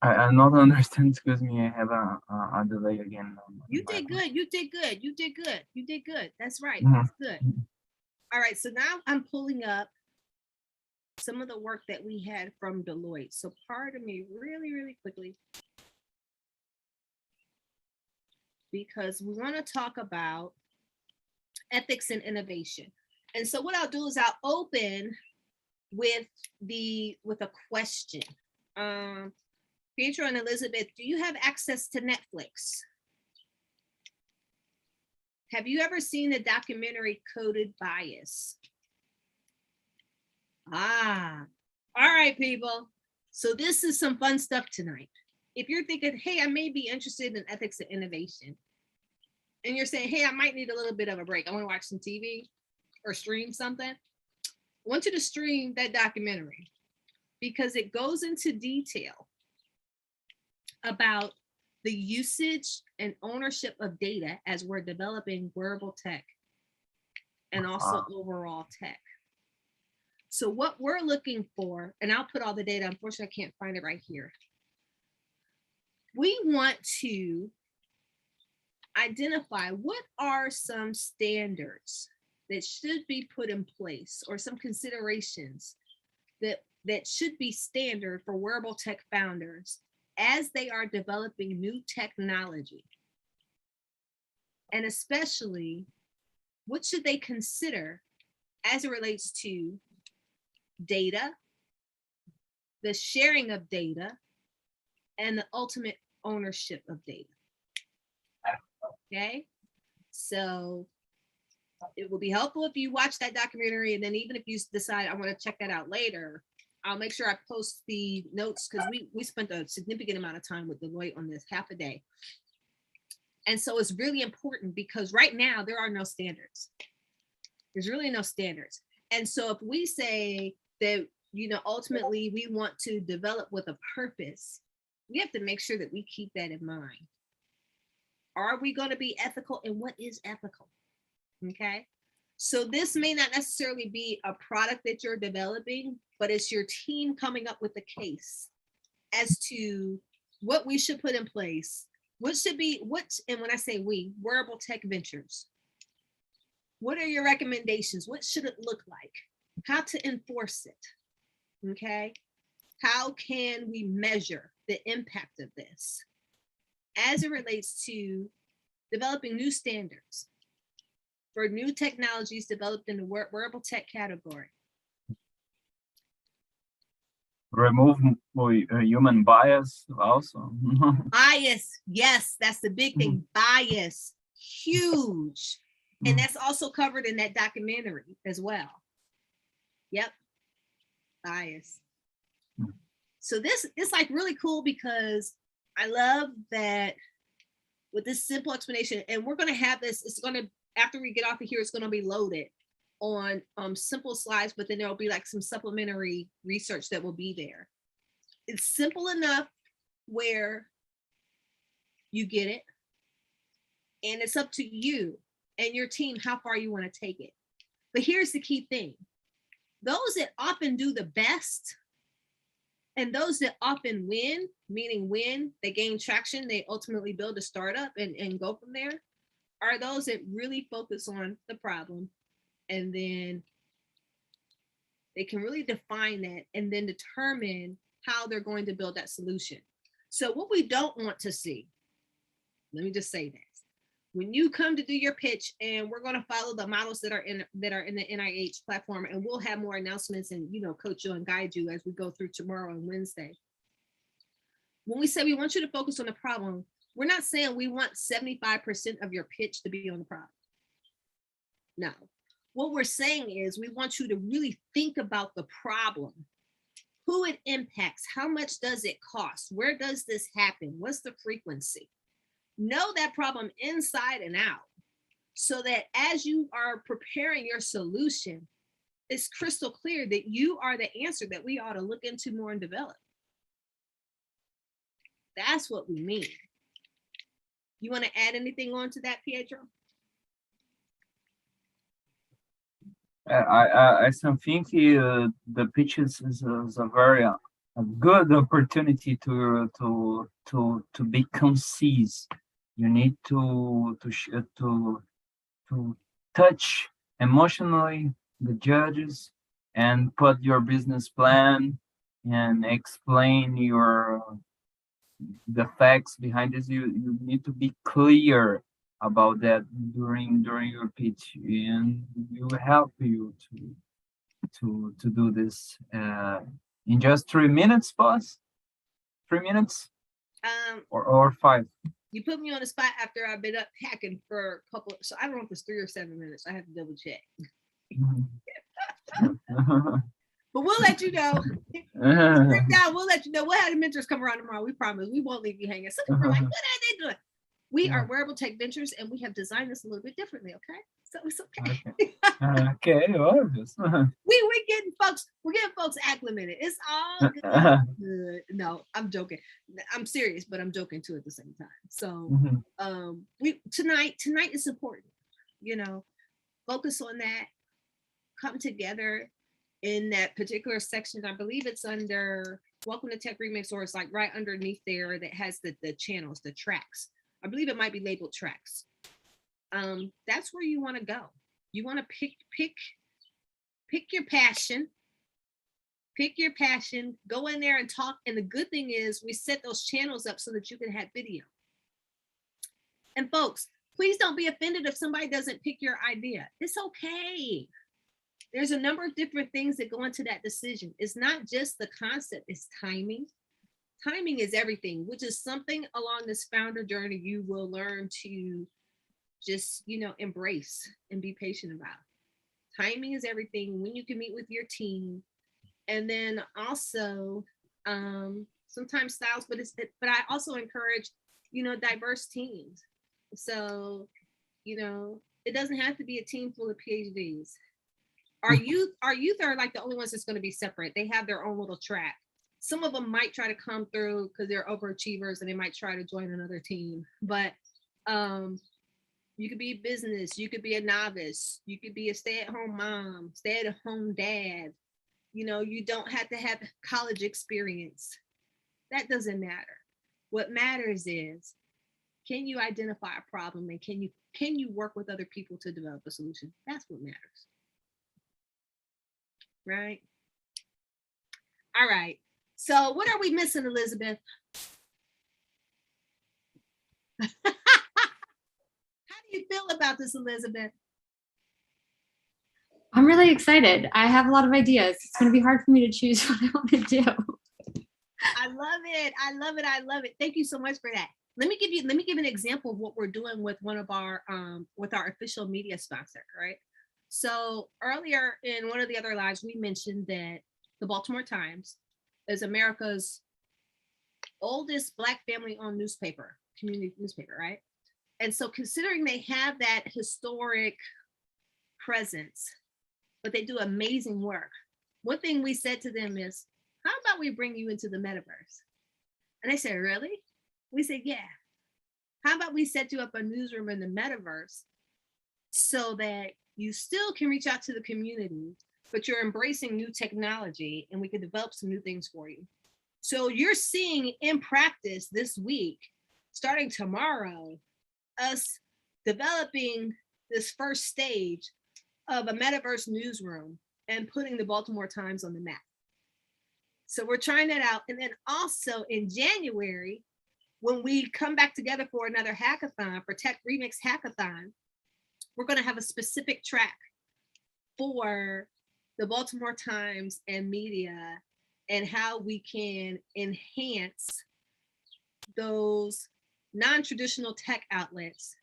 I not understand. Excuse me, I have a delay again. You did good. You did good. You did good. You did good. That's right. Mhm. That's good. All right. So now I'm pulling up some of the work that we had from Deloitte. So pardon me really, really quickly, because we want to talk about ethics and innovation. And so what I'll do is I'll open with a question. Pietro and Elizabeth, do you have access to Netflix? Have you ever seen the documentary Coded Bias? Ah, all right, people. So this is some fun stuff tonight. If you're thinking, hey, I may be interested in ethics and innovation, and you're saying, hey, I might need a little bit of a break. I want to watch some TV or stream something. I want you to stream that documentary because it goes into detail about the usage and ownership of data as we're developing wearable tech and also overall tech. So what we're looking for, and I'll put all the data, unfortunately, I can't find it right here. We want to identify what are some standards that should be put in place or some considerations that should be standard for wearable tech founders as they are developing new technology. And especially, what should they consider as it relates to data, the sharing of data, and the ultimate ownership of data. Okay, so it will be helpful if you watch that documentary, and then even if you decide I want to check that out later, I'll make sure I post the notes because we spent a significant amount of time with Deloitte on this, half a day. And so it's really important because right now there are no standards. There's really no standards. And so if we say that, you know, ultimately we want to develop with a purpose, we have to make sure that we keep that in mind. Are we going to be ethical, and what is ethical? Okay. So this may not necessarily be a product that you're developing, but it's your team coming up with the case as to what we should put in place. What should be, and when I say we, Wearable Tech Ventures, what are your recommendations? What should it look like? How to enforce it? Okay. How can we measure the impact of this as it relates to developing new standards for new technologies developed in the wearable tech category? Remove human bias also. Bias, yes, that's the big thing. Bias, huge. And that's also covered in that documentary as well. Yep, bias. So this is like really cool because I love that with this simple explanation, and we're going to have this, it's going to, after we get off of here, it's going to be loaded on simple slides, but then there'll be like some supplementary research that will be there. It's simple enough where you get it, and it's up to you and your team how far you want to take it. But here's the key thing. Those that often do the best and those that often win, meaning when they gain traction, they ultimately build a startup and go from there, are those that really focus on the problem, and then they can really define that and then determine how they're going to build that solution. So what we don't want to see, let me just say this, when you come to do your pitch, and we're going to follow the models that are in the NIH platform, and we'll have more announcements and, you know, coach you and guide you as we go through tomorrow and Wednesday. When we say we want you to focus on the problem, we're not saying we want 75% of your pitch to be on the problem. No. What we're saying is we want you to really think about the problem, who it impacts, how much does it cost, where does this happen, what's the frequency? Know that problem inside and out so that as you are preparing your solution, it's crystal clear that you are the answer that we ought to look into more and develop. That's what we mean. You want to add anything on to that, Pietro? I think the pitch is a very a good opportunity to be concise. You need to touch emotionally the judges and put your business plan and explain the facts behind this. You need to be clear about that during your pitch, and we will help you to do this in just 3 minutes, boss. 3 minutes Um, or 5? you put me on the spot after I've been up hacking for a couple. So I don't know if it's 3 or 7 minutes. I have to double check. But we'll let you know. Down, we'll let you know. We'll have the mentors come around tomorrow. We promise. We won't leave you hanging. Some people are like, what are they doing? We are Wearable Tech Ventures, and we have designed this a little bit differently, okay? So it's okay. Okay, obvious. We're getting folks acclimated. It's all good. No, I'm joking. I'm serious, but I'm joking too at the same time. So tonight is important. You know, focus on that. Come together in that particular section. I believe it's under Welcome to Tech Remix, or it's like right underneath there that has the channels, the tracks. I believe it might be labeled tracks. That's where you want to go. You want to pick your passion. Pick your passion, go in there and talk. And the good thing is we set those channels up so that you can have video. And folks, please don't be offended if somebody doesn't pick your idea. It's okay. There's a number of different things that go into that decision. It's not just the concept, it's timing. Timing is everything, which is something along this founder journey you will learn to just, embrace and be patient about. Timing is everything, when you can meet with your team. And then also sometimes styles, but I also encourage, diverse teams. So, it doesn't have to be a team full of PhDs. Our youth are like the only ones that's going to be separate. They have their own little track. Some of them might try to come through because they're overachievers and they might try to join another team. But you could be business, you could be a novice, you could be a stay-at-home mom, stay-at-home dad. You don't have to have college experience. That doesn't matter. What matters is, can you identify a problem and can you work with other people to develop a solution? That's what matters. Right? All right. So what are we missing, Elizabeth? How do you feel about this, Elizabeth? I'm really excited. I have a lot of ideas. It's going to be hard for me to choose what I want to do. I love it. I love it. I love it. Thank you so much for that. Let me give an example of what we're doing with one of our with our official media sponsor, right? So earlier in one of the other lives, we mentioned that the Baltimore Times is America's oldest Black family-owned newspaper, community newspaper, right? And so considering they have that historic presence, but they do amazing work, one thing we said to them is, how about we bring you into the metaverse? And they said, really? We said, yeah. How about we set you up a newsroom in the metaverse so that you still can reach out to the community, but you're embracing new technology and we can develop some new things for you. So you're seeing in practice this week, starting tomorrow, us developing this first stage of a metaverse newsroom and putting the Baltimore Times on the map. So we're trying that out. And then also in January, when we come back together for another hackathon, for Tech Remix Hackathon, we're going to have a specific track for the Baltimore Times and media and how we can enhance those non-traditional tech outlets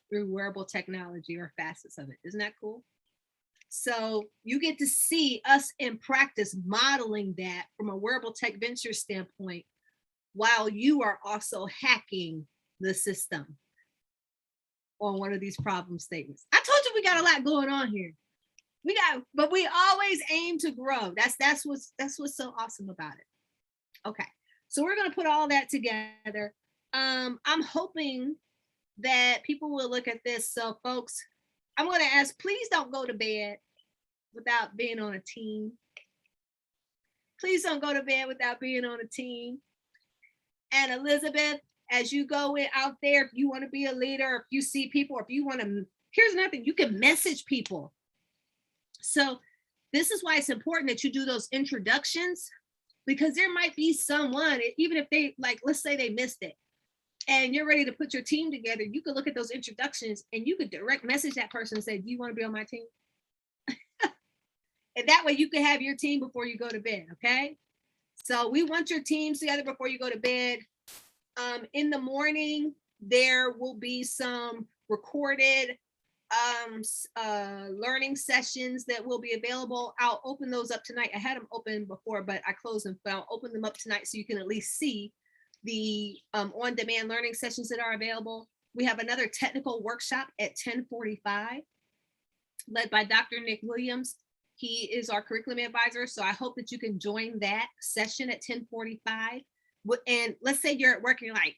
through wearable technology or facets of it. Isn't that cool? So you get to see us in practice modeling that from a wearable tech venture standpoint, while you are also hacking the system on one of these problem statements. I told you we got a lot going on here. But we always aim to grow. That's what's so awesome about it. Okay, so we're gonna put all that together. I'm hoping that people will look at this. So folks, I'm gonna ask, please don't go to bed without being on a team. Please don't go to bed without being on a team. And Elizabeth, as you go out there, if you want to be a leader, if you see people, or if you want to, here's another thing, you can message people. So this is why it's important that you do those introductions, because there might be someone, even if they, like, let's say they missed it and you're ready to put your team together, you could look at those introductions and you could direct message that person and say, do you want to be on my team? And that way you can have your team before you go to bed, okay? So we want your teams together before you go to bed. In the morning, there will be some recorded learning sessions that will be available. I'll open those up tonight. I had them open before, but I closed them. But I'll open them up tonight so you can at least see the on-demand learning sessions that are available. We have another technical workshop at 10:45, led by Dr. Nick Williams. He is our curriculum advisor, so I hope that you can join that session at 10:45. And let's say you're at work and you're like,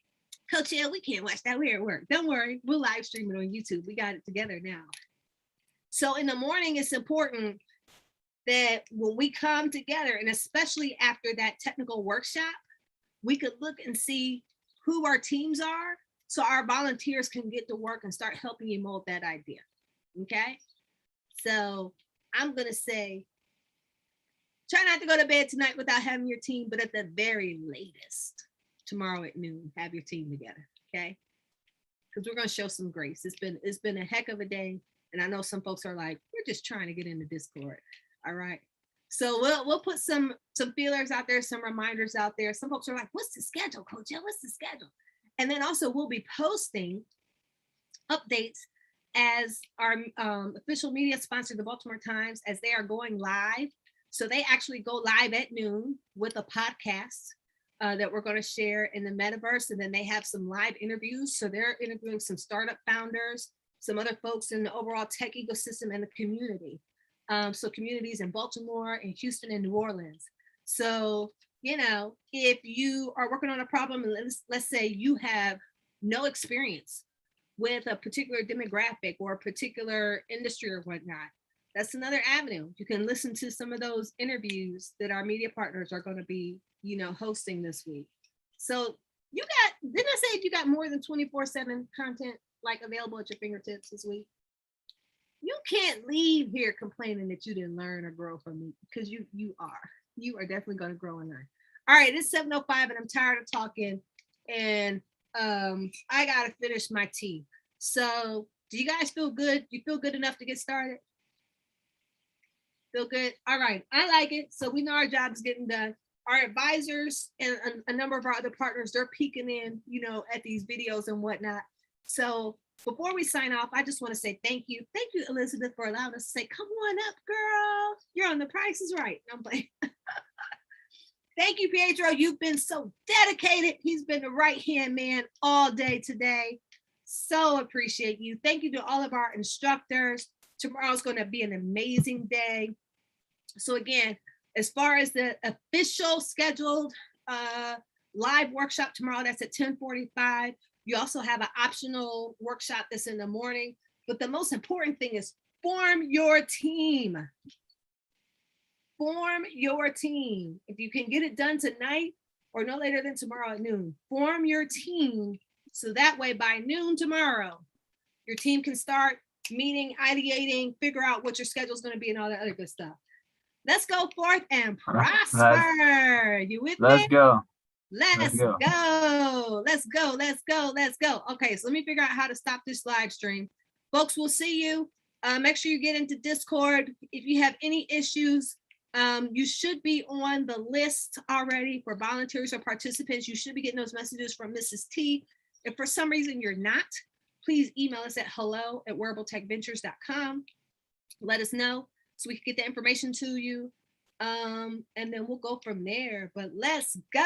Coach L, we can't watch that. We're at work. Don't worry, we'll live stream it on YouTube. We got it together now. So in the morning, it's important that when we come together, and especially after that technical workshop, we could look and see who our teams are so our volunteers can get to work and start helping you mold that idea. Okay? So I'm going to say, try not to go to bed tonight without having your team, but at the very latest, tomorrow at noon, have your team together, okay? Because we're going to show some grace. It's been a heck of a day, and I know some folks are like, we're just trying to get into Discord. All right. So we'll put some feelers out there, some reminders out there. Some folks are like, what's the schedule, Coach L? What's the schedule? And then also we'll be posting updates as our official media sponsor, the Baltimore Times, as they are going live. So they actually go live at noon with a podcast that we're going to share in the metaverse. And then they have some live interviews. So they're interviewing some startup founders, some other folks in the overall tech ecosystem and the community. So communities in Baltimore and Houston and New Orleans. So, you know, if you are working on a problem, and let's say you have no experience with a particular demographic or a particular industry or whatnot, that's another avenue. You can listen to some of those interviews that our media partners are going to be, you know, hosting this week. So you got, didn't I say if you got more than 24/7 content like available at your fingertips this week? You can't leave here complaining that you didn't learn or grow from me, because you are definitely going to grow and learn. All right, it's 7:05 and I'm tired of talking, and I got to finish my tea. So do you guys feel good? You feel good enough to get started? Feel good? All right, I like it. So we know our job is getting done. Our advisors and a number of our other partners, they're peeking in, you know, at these videos and whatnot. So before we sign off, I just want to say thank you. Thank you, Elizabeth, for allowing us to say, come on up, girl. You're on The Price is Right. I'm playing. Thank you, Pedro. You've been so dedicated. He's been the right-hand man all day today. So appreciate you. Thank you to all of our instructors. Tomorrow's going to be an amazing day. So again, as far as the official scheduled live workshop tomorrow, that's at 10:45. You also have an optional workshop that's in the morning. But the most important thing is form your team. Form your team. If you can get it done tonight or no later than tomorrow at noon, form your team. So that way by noon tomorrow, your team can start meeting, ideating, figure out what your schedule is going to be and all that other good stuff. Let's go forth and prosper. You with me? Let's go. Let's go. Let's go. Let's go. Let's go. Okay, so let me figure out how to stop this live stream. Folks, we'll see you. Make sure you get into Discord. If you have any issues, you should be on the list already for volunteers or participants. You should be getting those messages from Mrs. T. If for some reason you're not, please email us at hello@wearabletechventures.com. Let us know so we can get the information to you. And then we'll go from there. But let's go.